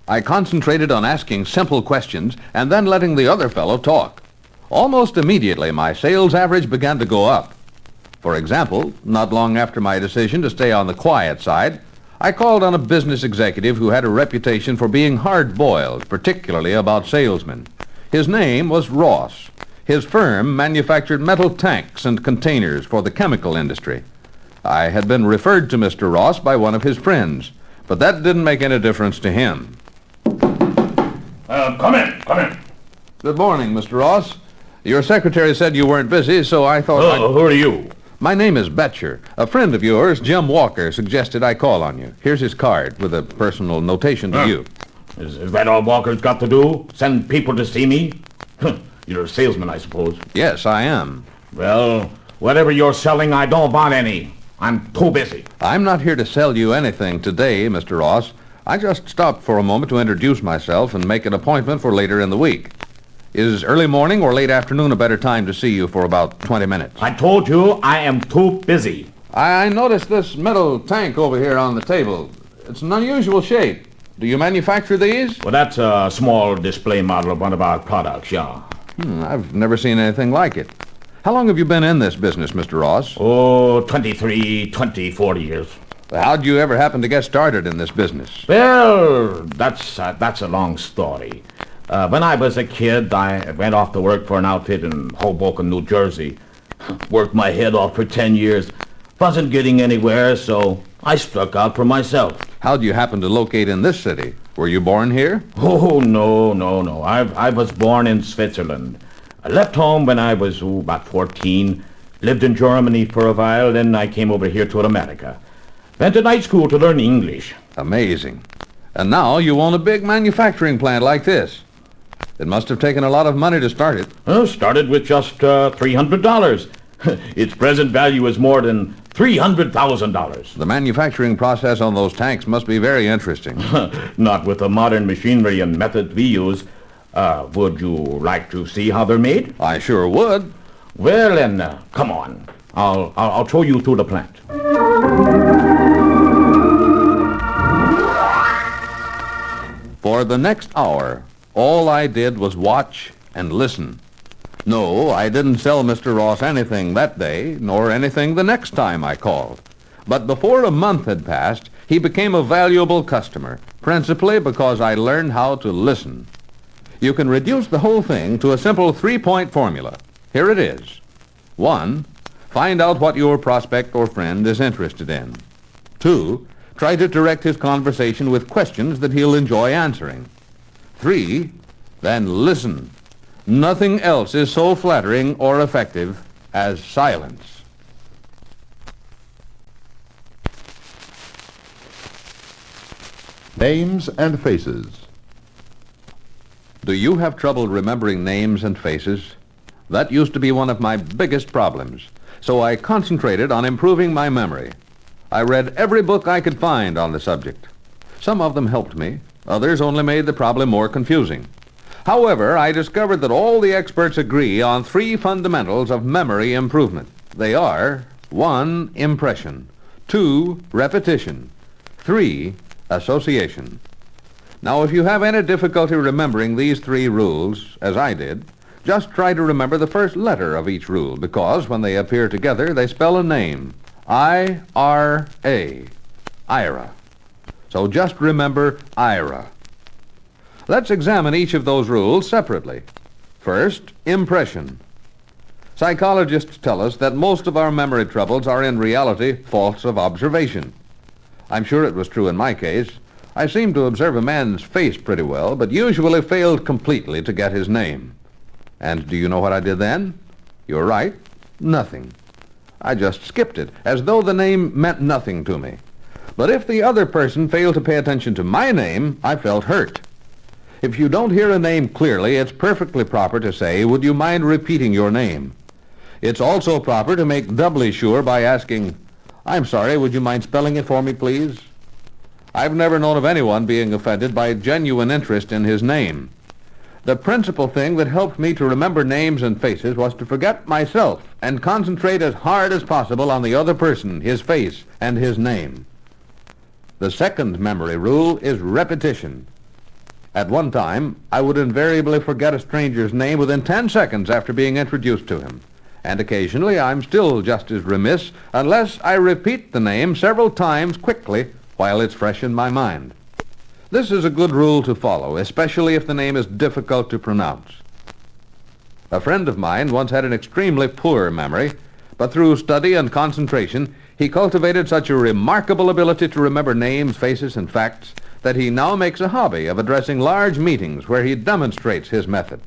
I concentrated on asking simple questions and then letting the other fellow talk. Almost immediately, my sales average began to go up. For example, not long after my decision to stay on the quiet side, I called on a business executive who had a reputation for being hard-boiled, particularly about salesmen. His name was Ross. His firm manufactured metal tanks and containers for the chemical industry. I had been referred to Mr. Ross by one of his friends, but that didn't make any difference to him. Come in. Good morning, Mr. Ross. Your secretary said you weren't busy, so I thought Who are you? My name is Bettger. A friend of yours, Jim Walker, suggested I call on you. Here's his card with a personal notation to you. Is that all Walker's got to do? Send people to see me? You're a salesman, I suppose. Yes, I am. Well, whatever you're selling, I don't want any. I'm too busy. I'm not here to sell you anything today, Mr. Ross. I just stopped for a moment to introduce myself and make an appointment for later in the week. Is early morning or late afternoon a better time to see you for about 20 minutes? I told you I am too busy. I noticed this metal tank over here on the table. It's an unusual shape. Do you manufacture these? Well, that's a small display model of one of our products, yeah. I've never seen anything like it. How long have you been in this business, Mr. Ross? Oh, 24 years. How'd you ever happen to get started in this business? Well, that's a long story. When I was a kid, I went off to work for an outfit in Hoboken, New Jersey. Worked my head off for 10 years. Wasn't getting anywhere, so I struck out for myself. How'd you happen to locate in this city? Were you born here? Oh, no. I was born in Switzerland. I left home when I was about 14. Lived in Germany for a while, then I came over here to America. Went to night school to learn English. Amazing. And now you own a big manufacturing plant like this. It must have taken a lot of money to start it. Started with just $300. Its present value is more than $300,000. The manufacturing process on those tanks must be very interesting. Not with the modern machinery and method we use. Would you like to see how they're made? I sure would. Well, then, come on. I'll show you through the plant. For the next hour, all I did was watch and listen. No, I didn't sell Mr. Ross anything that day, nor anything the next time I called. But before a month had passed, he became a valuable customer, principally because I learned how to listen. You can reduce the whole thing to a simple 3-point formula. Here it is. 1, find out what your prospect or friend is interested in. 2, try to direct his conversation with questions that he'll enjoy answering. 3, then listen. Nothing else is so flattering or effective as silence. Names and faces. Do you have trouble remembering names and faces? That used to be one of my biggest problems, so I concentrated on improving my memory. I read every book I could find on the subject. Some of them helped me, others only made the problem more confusing. However, I discovered that all the experts agree on 3 fundamentals of memory improvement. They are 1, impression, 2, repetition, 3, association. Now, if you have any difficulty remembering these 3 rules, as I did, just try to remember the first letter of each rule, because when they appear together, they spell a name. I-R-A, Ira. So just remember Ira. Let's examine each of those rules separately. First, impression. Psychologists tell us that most of our memory troubles are in reality faults of observation. I'm sure it was true in my case. I seemed to observe a man's face pretty well, but usually failed completely to get his name. And do you know what I did then? You're right, nothing. I just skipped it, as though the name meant nothing to me. But if the other person failed to pay attention to my name, I felt hurt. If you don't hear a name clearly, it's perfectly proper to say, "Would you mind repeating your name?" It's also proper to make doubly sure by asking, "I'm sorry, would you mind spelling it for me, please?" I've never known of anyone being offended by genuine interest in his name. The principal thing that helped me to remember names and faces was to forget myself and concentrate as hard as possible on the other person, his face, and his name. The second memory rule is repetition. At one time, I would invariably forget a stranger's name within 10 seconds after being introduced to him. And occasionally I'm still just as remiss unless I repeat the name several times quickly while it's fresh in my mind. This is a good rule to follow, especially if the name is difficult to pronounce. A friend of mine once had an extremely poor memory, but through study and concentration, he cultivated such a remarkable ability to remember names, faces, and facts that he now makes a hobby of addressing large meetings where he demonstrates his method.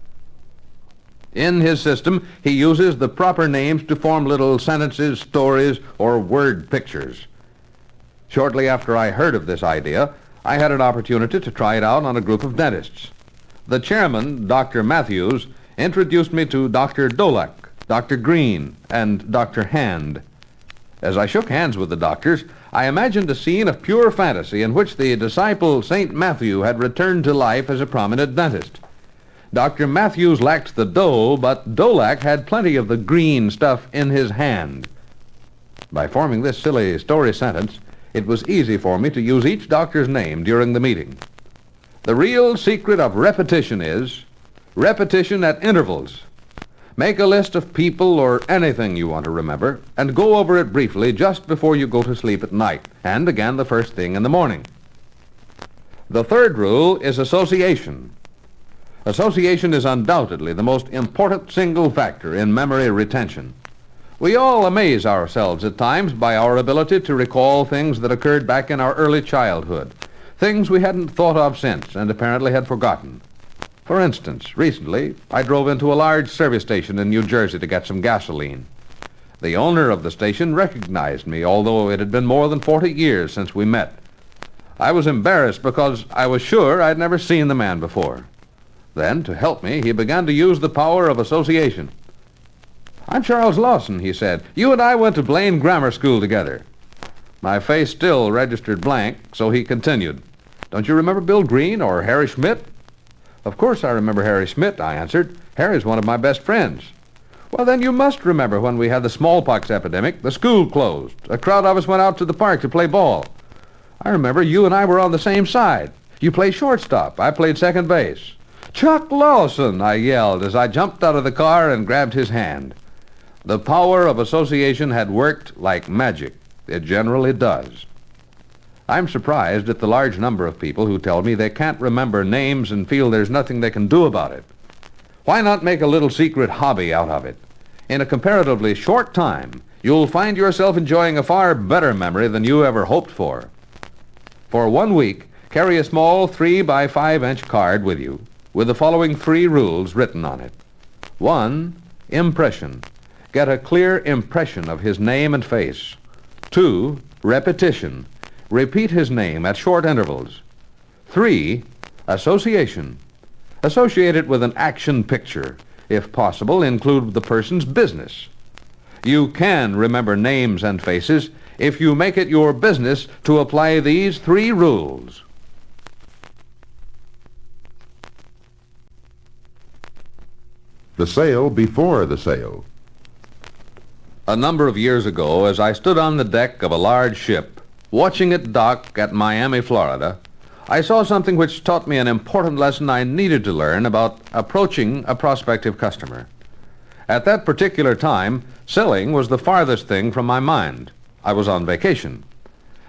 In his system, he uses the proper names to form little sentences, stories, or word pictures. Shortly after I heard of this idea, I had an opportunity to try it out on a group of dentists. The chairman, Dr. Matthews, introduced me to Dr. Dolak, Dr. Green, and Dr. Hand. As I shook hands with the doctors, I imagined a scene of pure fantasy in which the disciple St. Matthew had returned to life as a prominent dentist. Dr. Matthews lacked the dough, but Dolak had plenty of the green stuff in his hand. By forming this silly story sentence, it was easy for me to use each doctor's name during the meeting. The real secret of repetition is repetition at intervals. Make a list of people or anything you want to remember and go over it briefly just before you go to sleep at night and again the first thing in the morning. The third rule is association. Association is undoubtedly the most important single factor in memory retention. We all amaze ourselves at times by our ability to recall things that occurred back in our early childhood, things we hadn't thought of since and apparently had forgotten. For instance, recently, I drove into a large service station in New Jersey to get some gasoline. The owner of the station recognized me, although it had been more than 40 years since we met. I was embarrassed because I was sure I'd never seen the man before. Then, to help me, he began to use the power of association. "I'm Charles Lawson," he said. "You and I went to Blaine Grammar School together." My face still registered blank, so he continued. "Don't you remember Bill Green or Harry Schmidt?" "Of course I remember Harry Schmidt," I answered. "Harry's one of my best friends." "Well, then you must remember when we had the smallpox epidemic. The school closed. A crowd of us went out to the park to play ball. I remember you and I were on the same side. You played shortstop. I played second base." "Chuck Lawson!" I yelled as I jumped out of the car and grabbed his hand. The power of association had worked like magic. It generally does. I'm surprised at the large number of people who tell me they can't remember names and feel there's nothing they can do about it. Why not make a little secret hobby out of it? In a comparatively short time, you'll find yourself enjoying a far better memory than you ever hoped for. For 1 week, carry a small 3 by 5 inch card with you, with the following 3 rules written on it. 1. Impression. Get a clear impression of his name and face. 2. Repetition. Repeat his name at short intervals. 3. Association. Associate it with an action picture. If possible, include the person's business. You can remember names and faces if you make it your business to apply these 3 rules. The sale before the sale. A number of years ago, as I stood on the deck of a large ship, watching it dock at Miami, Florida, I saw something which taught me an important lesson I needed to learn about approaching a prospective customer. At that particular time, selling was the farthest thing from my mind. I was on vacation.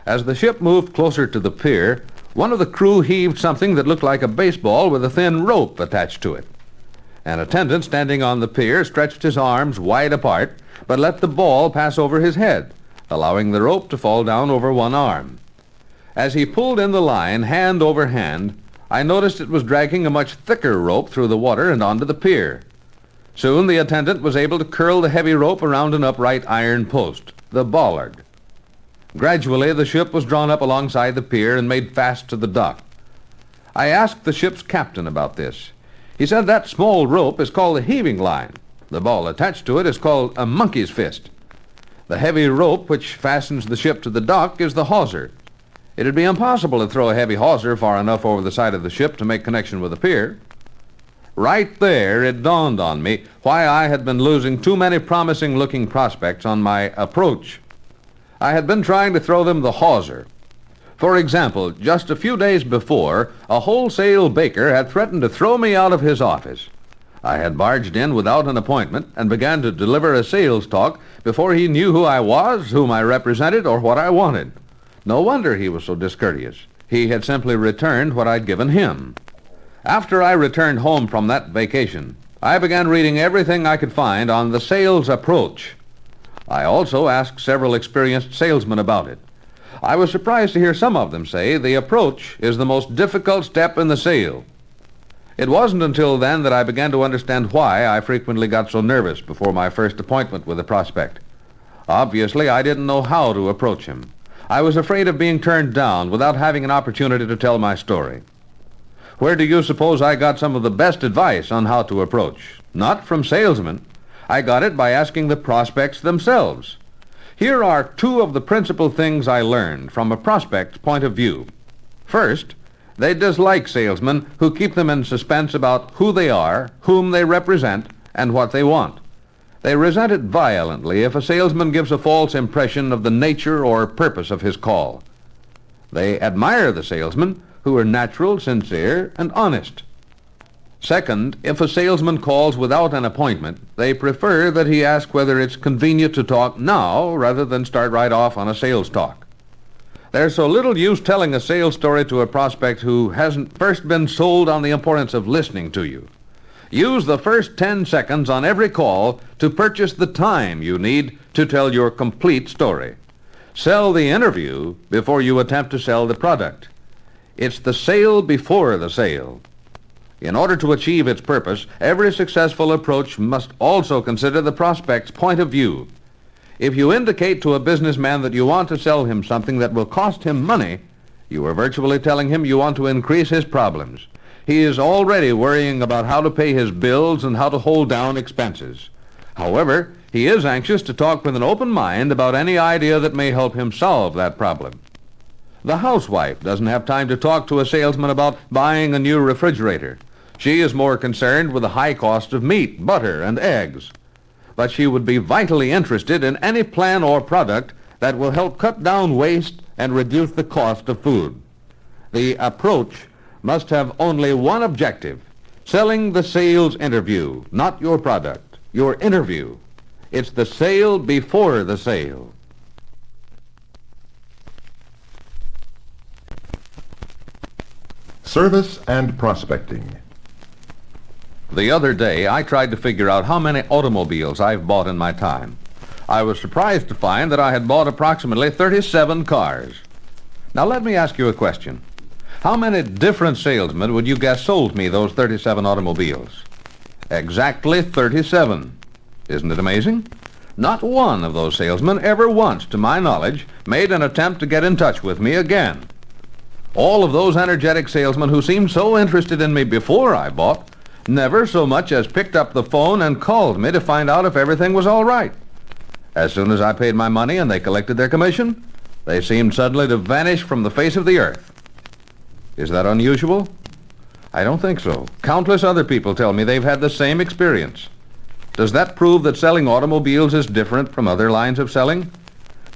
As the ship moved closer to the pier, one of the crew heaved something that looked like a baseball with a thin rope attached to it. An attendant standing on the pier stretched his arms wide apart, but let the ball pass over his head, allowing the rope to fall down over one arm. As he pulled in the line, hand over hand, I noticed it was dragging a much thicker rope through the water and onto the pier. Soon the attendant was able to curl the heavy rope around an upright iron post, the bollard. Gradually, the ship was drawn up alongside the pier and made fast to the dock. I asked the ship's captain about this. He said that small rope is called the heaving line. The ball attached to it is called a monkey's fist. The heavy rope which fastens the ship to the dock is the hawser. It'd be impossible to throw a heavy hawser far enough over the side of the ship to make connection with the pier. Right there, it dawned on me why I had been losing too many promising-looking prospects on my approach. I had been trying to throw them the hawser. For example, just a few days before, a wholesale baker had threatened to throw me out of his office. I had barged in without an appointment and began to deliver a sales talk before he knew who I was, whom I represented, or what I wanted. No wonder he was so discourteous. He had simply returned what I'd given him. After I returned home from that vacation, I began reading everything I could find on the sales approach. I also asked several experienced salesmen about it. I was surprised to hear some of them say the approach is the most difficult step in the sale. It wasn't until then that I began to understand why I frequently got so nervous before my first appointment with a prospect. Obviously, I didn't know how to approach him. I was afraid of being turned down without having an opportunity to tell my story. Where do you suppose I got some of the best advice on how to approach? Not from salesmen. I got it by asking the prospects themselves. Here are two of the principal things I learned from a prospect's point of view. First, they dislike salesmen who keep them in suspense about who they are, whom they represent, and what they want. They resent it violently if a salesman gives a false impression of the nature or purpose of his call. They admire the salesmen who are natural, sincere, and honest. Second, if a salesman calls without an appointment, they prefer that he ask whether it's convenient to talk now rather than start right off on a sales talk. There's so little use telling a sales story to a prospect who hasn't first been sold on the importance of listening to you. Use the first 10 seconds on every call to purchase the time you need to tell your complete story. Sell the interview before you attempt to sell the product. It's the sale before the sale. In order to achieve its purpose, every successful approach must also consider the prospect's point of view. If you indicate to a businessman that you want to sell him something that will cost him money, you are virtually telling him you want to increase his problems. He is already worrying about how to pay his bills and how to hold down expenses. However, he is anxious to talk with an open mind about any idea that may help him solve that problem. The housewife doesn't have time to talk to a salesman about buying a new refrigerator. She is more concerned with the high cost of meat, butter, and eggs. But she would be vitally interested in any plan or product that will help cut down waste and reduce the cost of food. The approach must have only one objective: selling the sales interview, not your product, your interview. It's the sale before the sale. Service and prospecting. The other day, I tried to figure out how many automobiles I've bought in my time. I was surprised to find that I had bought approximately 37 cars. Now let me ask you a question. How many different salesmen would you guess sold me those 37 automobiles? Exactly 37. Isn't it amazing? Not one of those salesmen ever once, to my knowledge, made an attempt to get in touch with me again. All of those energetic salesmen who seemed so interested in me before I bought never so much as picked up the phone and called me to find out if everything was all right. As soon as I paid my money and they collected their commission, they seemed suddenly to vanish from the face of the earth. Is that unusual? I don't think so. Countless other people tell me they've had the same experience. Does that prove that selling automobiles is different from other lines of selling?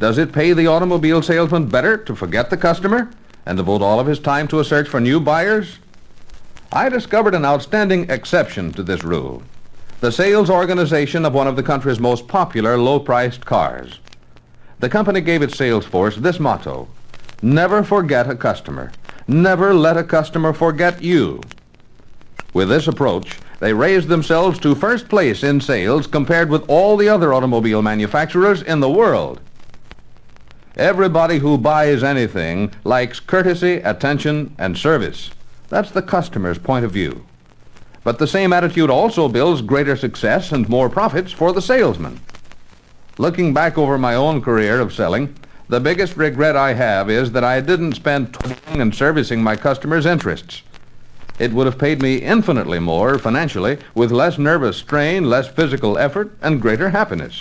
Does it pay the automobile salesman better to forget the customer and devote all of his time to a search for new buyers? I discovered an outstanding exception to this rule: the sales organization of one of the country's most popular low-priced cars. The company gave its sales force this motto: never forget a customer. Never let a customer forget you. With this approach, they raised themselves to first place in sales compared with all the other automobile manufacturers in the world. Everybody who buys anything likes courtesy, attention, and service. That's the customer's point of view. But the same attitude also builds greater success and more profits for the salesman. Looking back over my own career of selling, the biggest regret I have is that I didn't spend time and servicing my customers' interests. It would have paid me infinitely more financially, with less nervous strain, less physical effort, and greater happiness.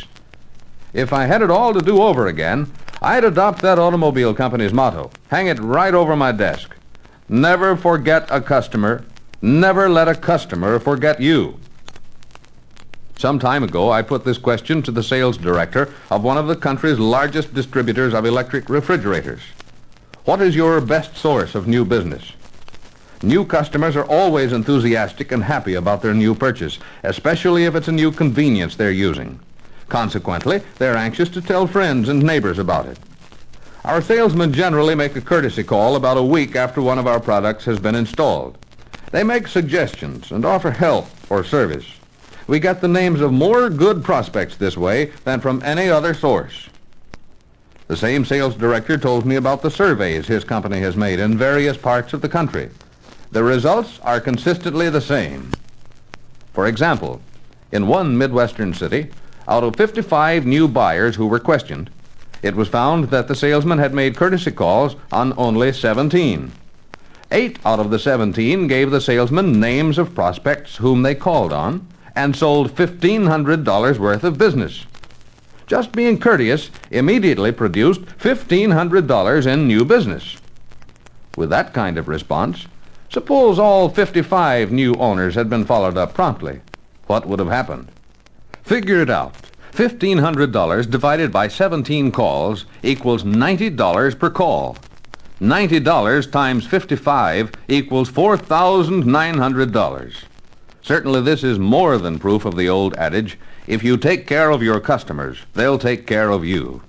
If I had it all to do over again, I'd adopt that automobile company's motto, hang it right over my desk. Never forget a customer. Never let a customer forget you. Some time ago, I put this question to the sales director of one of the country's largest distributors of electric refrigerators. What is your best source of new business? New customers are always enthusiastic and happy about their new purchase, especially if it's a new convenience they're using. Consequently, they're anxious to tell friends and neighbors about it. Our salesmen generally make a courtesy call about a week after one of our products has been installed. They make suggestions and offer help or service. We get the names of more good prospects this way than from any other source. The same sales director told me about the surveys his company has made in various parts of the country. The results are consistently the same. For example, in one Midwestern city, out of 55 new buyers who were questioned, it was found that the salesman had made courtesy calls on only 17. 8 out of the 17 gave the salesman names of prospects whom they called on and sold $1,500 worth of business. Just being courteous immediately produced $1,500 in new business. With that kind of response, suppose all 55 new owners had been followed up promptly. What would have happened? Figure it out. $1,500 divided by 17 calls equals $90 per call. $90 times 55 equals $4,900. Certainly this is more than proof of the old adage, if you take care of your customers, they'll take care of you.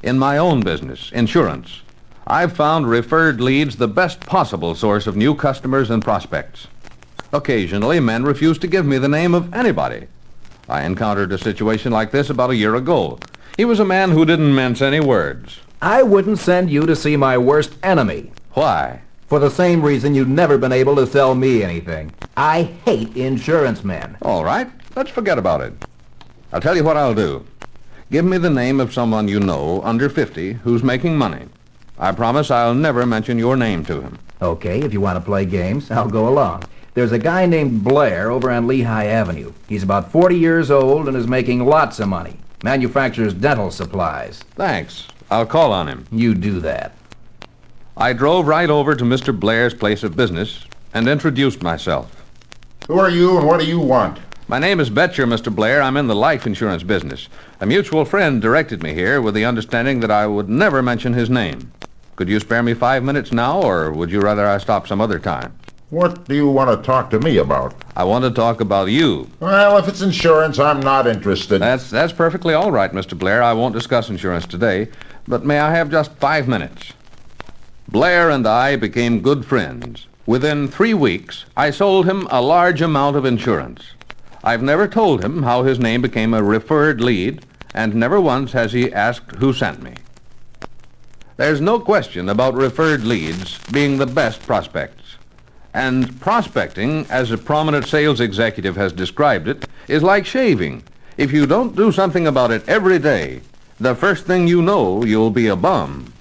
In my own business, insurance, I've found referred leads the best possible source of new customers and prospects. Occasionally, men refuse to give me the name of anybody. I encountered a situation like this about a year ago. He was a man who didn't mince any words. I wouldn't send you to see my worst enemy. Why? For the same reason you've never been able to sell me anything. I hate insurance men. All right, let's forget about it. I'll tell you what I'll do. Give me the name of someone you know, under 50, who's making money. I promise I'll never mention your name to him. Okay, if you want to play games, I'll go along. There's a guy named Blair over on Lehigh Avenue. He's about 40 years old and is making lots of money. Manufactures dental supplies. Thanks. I'll call on him. You do that. I drove right over to Mr. Blair's place of business and introduced myself. Who are you and what do you want? My name is Bettger, Mr. Blair. I'm in the life insurance business. A mutual friend directed me here with the understanding that I would never mention his name. Could you spare me 5 minutes now, or would you rather I stop some other time? What do you want to talk to me about? I want to talk about you. Well, if it's insurance, I'm not interested. That's perfectly all right, Mr. Blair. I won't discuss insurance today, but may I have just 5 minutes? Blair and I became good friends. Within 3 weeks, I sold him a large amount of insurance. I've never told him how his name became a referred lead, and never once has he asked who sent me. There's no question about referred leads being the best prospects. And prospecting, as a prominent sales executive has described it, is like shaving. If you don't do something about it every day, the first thing you know, you'll be a bum.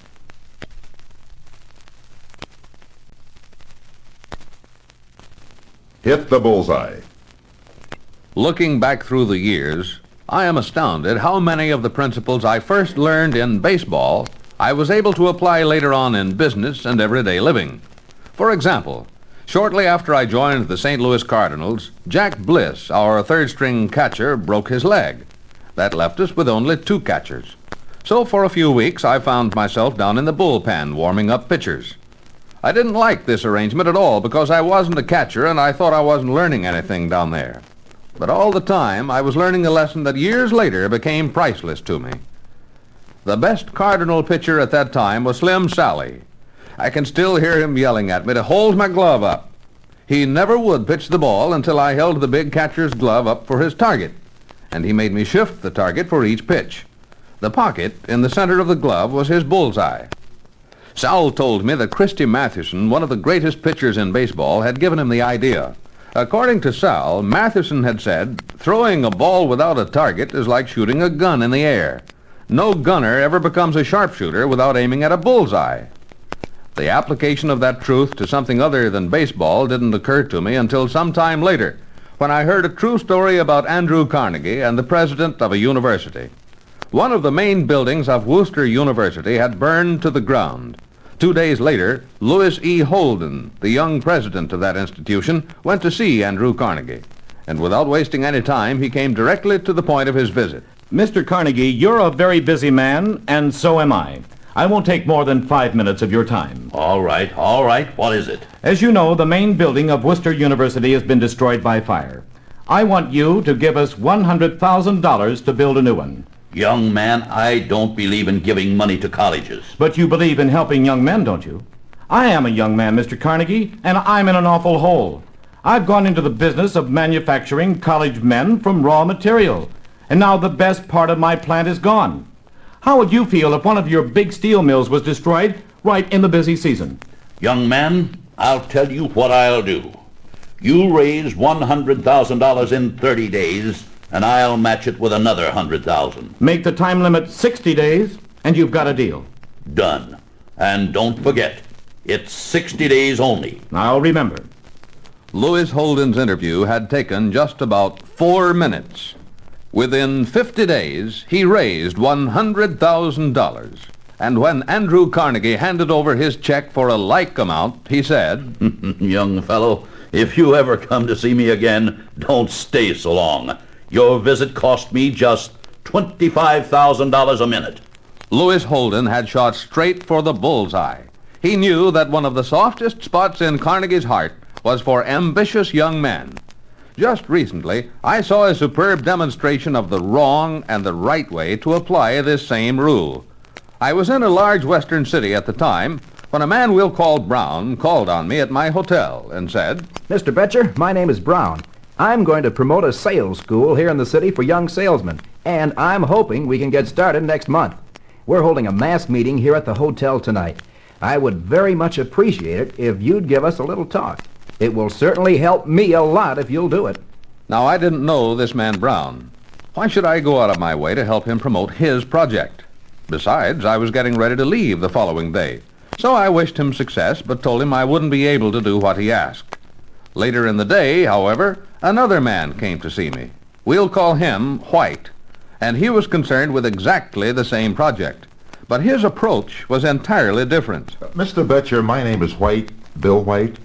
Hit the bullseye. Looking back through the years, I am astounded how many of the principles I first learned in baseball I was able to apply later on in business and everyday living. For example, shortly after I joined the St. Louis Cardinals, Jack Bliss, our third-string catcher, broke his leg. That left us with only 2 catchers. So for a few weeks, I found myself down in the bullpen warming up pitchers. I didn't like this arrangement at all because I wasn't a catcher and I thought I wasn't learning anything down there. But all the time, I was learning a lesson that years later became priceless to me. The best Cardinal pitcher at that time was Slim Sally. I can still hear him yelling at me to hold my glove up. He never would pitch the ball until I held the big catcher's glove up for his target, and he made me shift the target for each pitch. The pocket in the center of the glove was his bullseye. Sal told me that Christy Mathewson, one of the greatest pitchers in baseball, had given him the idea. According to Sal, Mathewson had said, throwing a ball without a target is like shooting a gun in the air. No gunner ever becomes a sharpshooter without aiming at a bullseye. The application of that truth to something other than baseball didn't occur to me until some time later, when I heard a true story about Andrew Carnegie and the president of a university. One of the main buildings of Worcester University had burned to the ground. 2 days later, Louis E. Holden, the young president of that institution, went to see Andrew Carnegie. And without wasting any time, he came directly to the point of his visit. Mr. Carnegie, you're a very busy man, and so am I. I won't take more than 5 minutes of your time. All right. What is it? As you know, the main building of Worcester University has been destroyed by fire. I want you to give us $100,000 to build a new one. Young man, I don't believe in giving money to colleges. But you believe in helping young men, don't you? I am a young man, Mr. Carnegie, and I'm in an awful hole. I've gone into the business of manufacturing college men from raw material, and now the best part of my plant is gone. How would you feel if one of your big steel mills was destroyed right in the busy season? Young man, I'll tell you what I'll do. You raise $100,000 in 30 days, and I'll match it with another $100,000. Make the time limit 60 days, and you've got a deal. Done. And don't forget, it's 60 days only. I'll remember. Louis Holden's interview had taken just about 4 minutes. Within 50 days, he raised $100,000. And when Andrew Carnegie handed over his check for a like amount, he said, Young fellow, if you ever come to see me again, don't stay so long. Your visit cost me just $25,000 a minute. Louis Holden had shot straight for the bullseye. He knew that one of the softest spots in Carnegie's heart was for ambitious young men. Just recently, I saw a superb demonstration of the wrong and the right way to apply this same rule. I was in a large western city at the time when a man we'll call Brown called on me at my hotel and said, Mr. Bettger, my name is Brown. I'm going to promote a sales school here in the city for young salesmen, and I'm hoping we can get started next month. We're holding a mass meeting here at the hotel tonight. I would very much appreciate it if you'd give us a little talk. It will certainly help me a lot if you'll do it. Now, I didn't know this man Brown. Why should I go out of my way to help him promote his project? Besides, I was getting ready to leave the following day. So I wished him success, but told him I wouldn't be able to do what he asked. Later in the day, however, another man came to see me. We'll call him White, and he was concerned with exactly the same project. But his approach was entirely different. Mr. Bettger, my name is White, Bill White.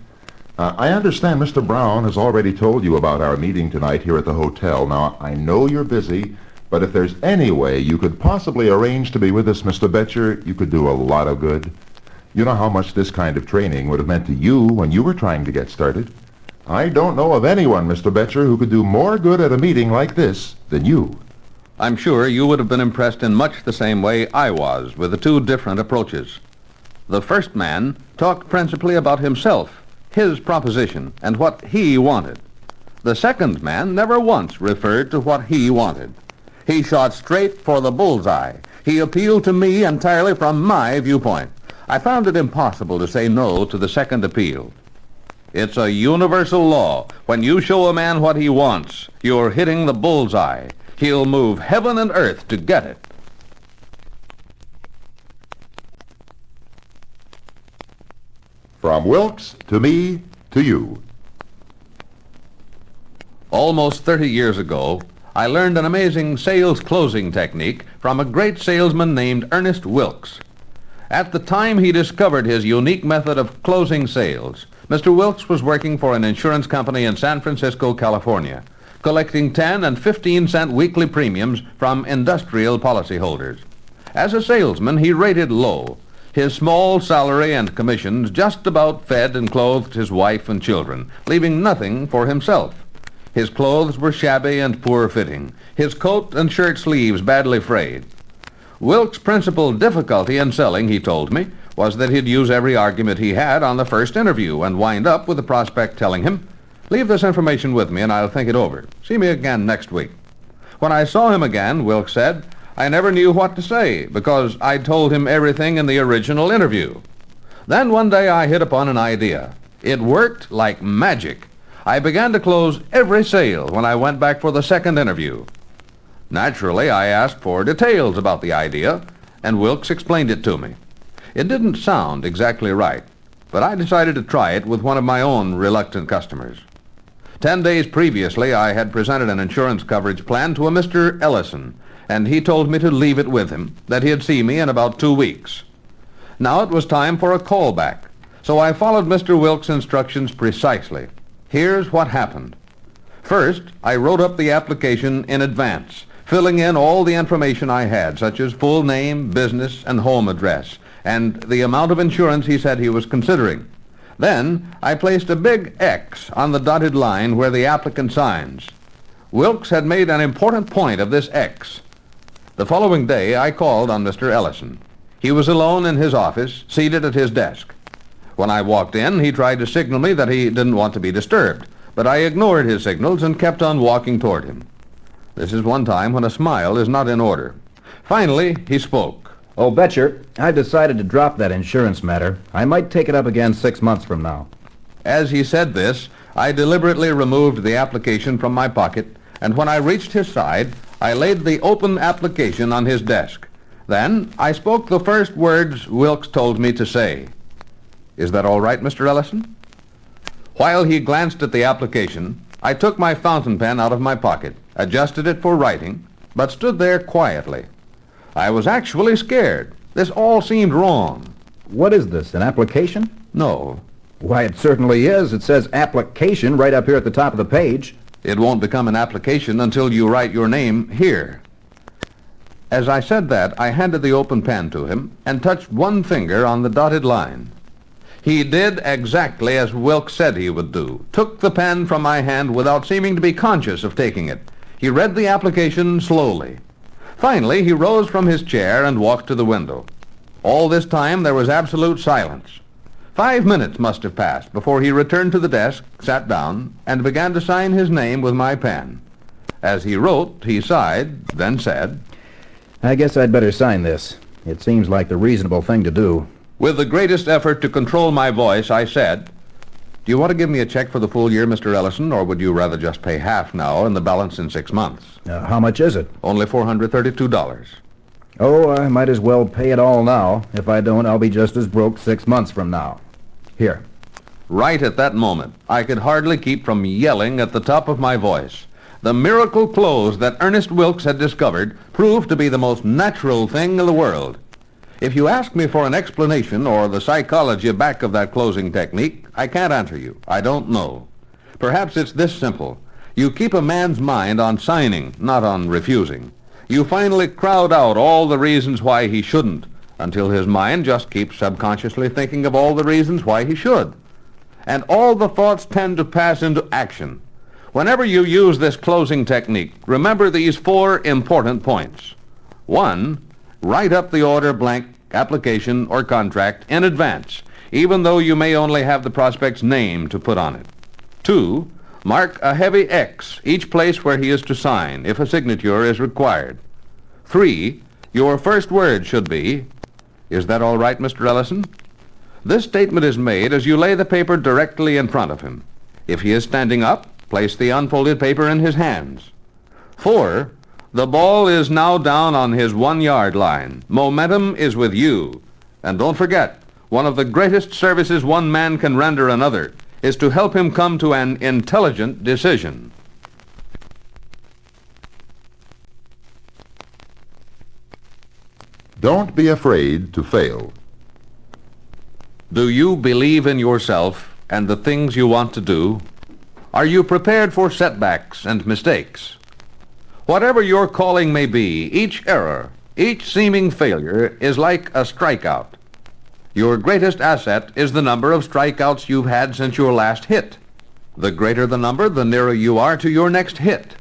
I understand Mr. Brown has already told you about our meeting tonight here at the hotel. Now, I know you're busy, but if there's any way you could possibly arrange to be with us, Mr. Bettger, you could do a lot of good. You know how much this kind of training would have meant to you when you were trying to get started. I don't know of anyone, Mr. Bettger, who could do more good at a meeting like this than you. I'm sure you would have been impressed in much the same way I was with the two different approaches. The first man talked principally about himself, his proposition, and what he wanted. The second man never once referred to what he wanted. He shot straight for the bullseye. He appealed to me entirely from my viewpoint. I found it impossible to say no to the second appeal. It's a universal law. When you show a man what he wants, you're hitting the bullseye. He'll move heaven and earth to get it. From Wilkes to me to you. Almost 30 years ago, I learned an amazing sales closing technique from a great salesman named Ernest Wilkes. At the time he discovered his unique method of closing sales, Mr. Wilkes was working for an insurance company in San Francisco, California, collecting 10 and 15-cent weekly premiums from industrial policyholders. As a salesman, he rated low. His small salary and commissions just about fed and clothed his wife and children, leaving nothing for himself. His clothes were shabby and poor-fitting, his coat and shirt sleeves badly frayed. Wilkes' principal difficulty in selling, he told me, was that he'd use every argument he had on the first interview and wind up with the prospect telling him, "Leave this information with me and I'll think it over. See me again next week." When I saw him again, Wilkes said, I never knew what to say because I'd told him everything in the original interview. Then one day I hit upon an idea. It worked like magic. I began to close every sale when I went back for the second interview. Naturally, I asked for details about the idea, and Wilkes explained it to me. It didn't sound exactly right, but I decided to try it with one of my own reluctant customers. 10 days previously, I had presented an insurance coverage plan to a Mr. Ellison, and he told me to leave it with him, that he'd see me in about 2 weeks. Now it was time for a callback, so I followed Mr. Wilkes' instructions precisely. Here's what happened. First, I wrote up the application in advance, filling in all the information I had, such as full name, business, and home address, and the amount of insurance he said he was considering. Then, I placed a big X on the dotted line where the applicant signs. Wilkes had made an important point of this X. The following day, I called on Mr. Ellison. He was alone in his office, seated at his desk. When I walked in, he tried to signal me that he didn't want to be disturbed, but I ignored his signals and kept on walking toward him. This is one time when a smile is not in order. Finally, he spoke. Oh, Bettger, I've decided to drop that insurance matter. I might take it up again 6 months from now. As he said this, I deliberately removed the application from my pocket, and when I reached his side, I laid the open application on his desk. Then I spoke the first words Wilkes told me to say. Is that all right, Mr. Ellison? While he glanced at the application, I took my fountain pen out of my pocket, adjusted it for writing, but stood there quietly. I was actually scared. This all seemed wrong. What is this, an application? No. Why, it certainly is. It says application right up here at the top of the page. It won't become an application until you write your name here. As I said that, I handed the open pen to him and touched one finger on the dotted line. He did exactly as Wilkes said he would do, took the pen from my hand without seeming to be conscious of taking it. He read the application slowly. Finally, he rose from his chair and walked to the window. All this time, there was absolute silence. 5 minutes must have passed before he returned to the desk, sat down, and began to sign his name with my pen. As he wrote, he sighed, then said, I guess I'd better sign this. It seems like the reasonable thing to do. With the greatest effort to control my voice, I said, Do you want to give me a check for the full year, Mr. Ellison, or would you rather just pay half now and the balance in 6 months? How much is it? Only $432. Oh, I might as well pay it all now. If I don't, I'll be just as broke 6 months from now. Here. Right at that moment, I could hardly keep from yelling at the top of my voice. The miracle close that Ernest Wilkes had discovered proved to be the most natural thing in the world. If you ask me for an explanation or the psychology back of that closing technique, I can't answer you. I don't know. Perhaps it's this simple. You keep a man's mind on signing, not on refusing. You finally crowd out all the reasons why he shouldn't, until his mind just keeps subconsciously thinking of all the reasons why he should. And all the thoughts tend to pass into action. Whenever you use this closing technique, remember these 4 important points. 1, write up the order blank, application, or contract in advance, even though you may only have the prospect's name to put on it. 2, mark a heavy X each place where he is to sign, if a signature is required. 3, your first word should be, Is that all right, Mr. Ellison? This statement is made as you lay the paper directly in front of him. If he is standing up, place the unfolded paper in his hands. 4, the ball is now down on his 1-yard line. Momentum is with you. And don't forget, one of the greatest services one man can render another is to help him come to an intelligent decision. Don't be afraid to fail. Do you believe in yourself and the things you want to do? Are you prepared for setbacks and mistakes? Whatever your calling may be, each error, each seeming failure is like a strikeout. Your greatest asset is the number of strikeouts you've had since your last hit. The greater the number, the nearer you are to your next hit.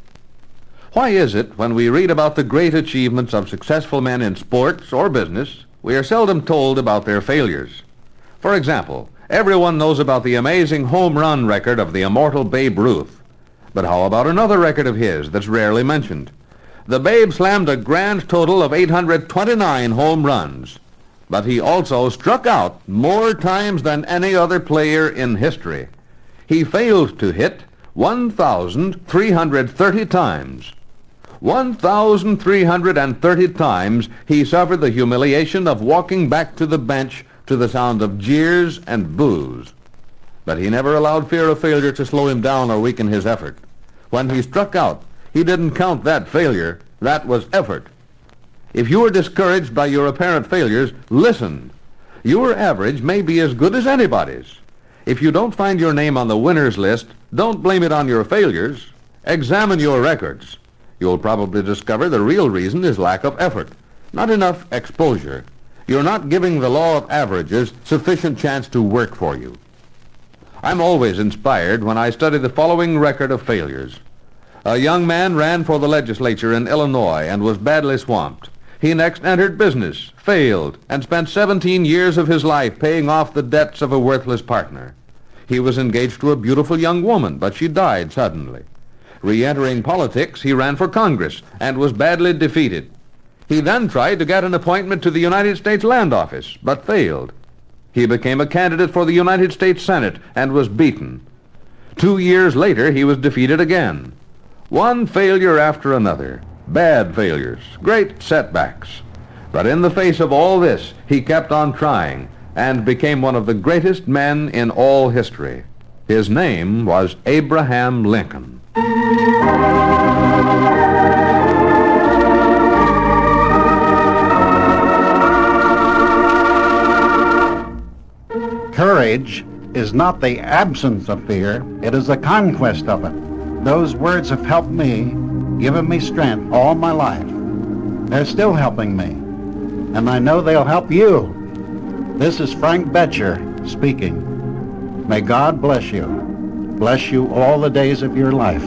Why is it when we read about the great achievements of successful men in sports or business, we are seldom told about their failures? For example, everyone knows about the amazing home run record of the immortal Babe Ruth. But how about another record of his that's rarely mentioned? The Babe slammed a grand total of 829 home runs, but he also struck out more times than any other player in history. He failed to hit 1,330 times. 1,330 times he suffered the humiliation of walking back to the bench to the sound of jeers and boos. But he never allowed fear of failure to slow him down or weaken his effort. When he struck out, he didn't count that failure. That was effort. If you are discouraged by your apparent failures, listen. Your average may be as good as anybody's. If you don't find your name on the winner's list, don't blame it on your failures. Examine your records. You'll probably discover the real reason is lack of effort, not enough exposure. You're not giving the law of averages sufficient chance to work for you. I'm always inspired when I study the following record of failures. A young man ran for the legislature in Illinois and was badly swamped. He next entered business, failed, and spent 17 years of his life paying off the debts of a worthless partner. He was engaged to a beautiful young woman, but she died suddenly. Re-entering politics, he ran for Congress and was badly defeated. He then tried to get an appointment to the United States Land Office, but failed. He became a candidate for the United States Senate and was beaten. 2 years later, he was defeated again. One failure after another. Bad failures, great setbacks. But in the face of all this, he kept on trying and became one of the greatest men in all history. His name was Abraham Lincoln. Courage is not the absence of fear, it is the conquest of it. Those words have helped me, given me strength all my life. They're still helping me, and I know they'll help you. This is Frank Bettger speaking. May God bless you all the days of your life.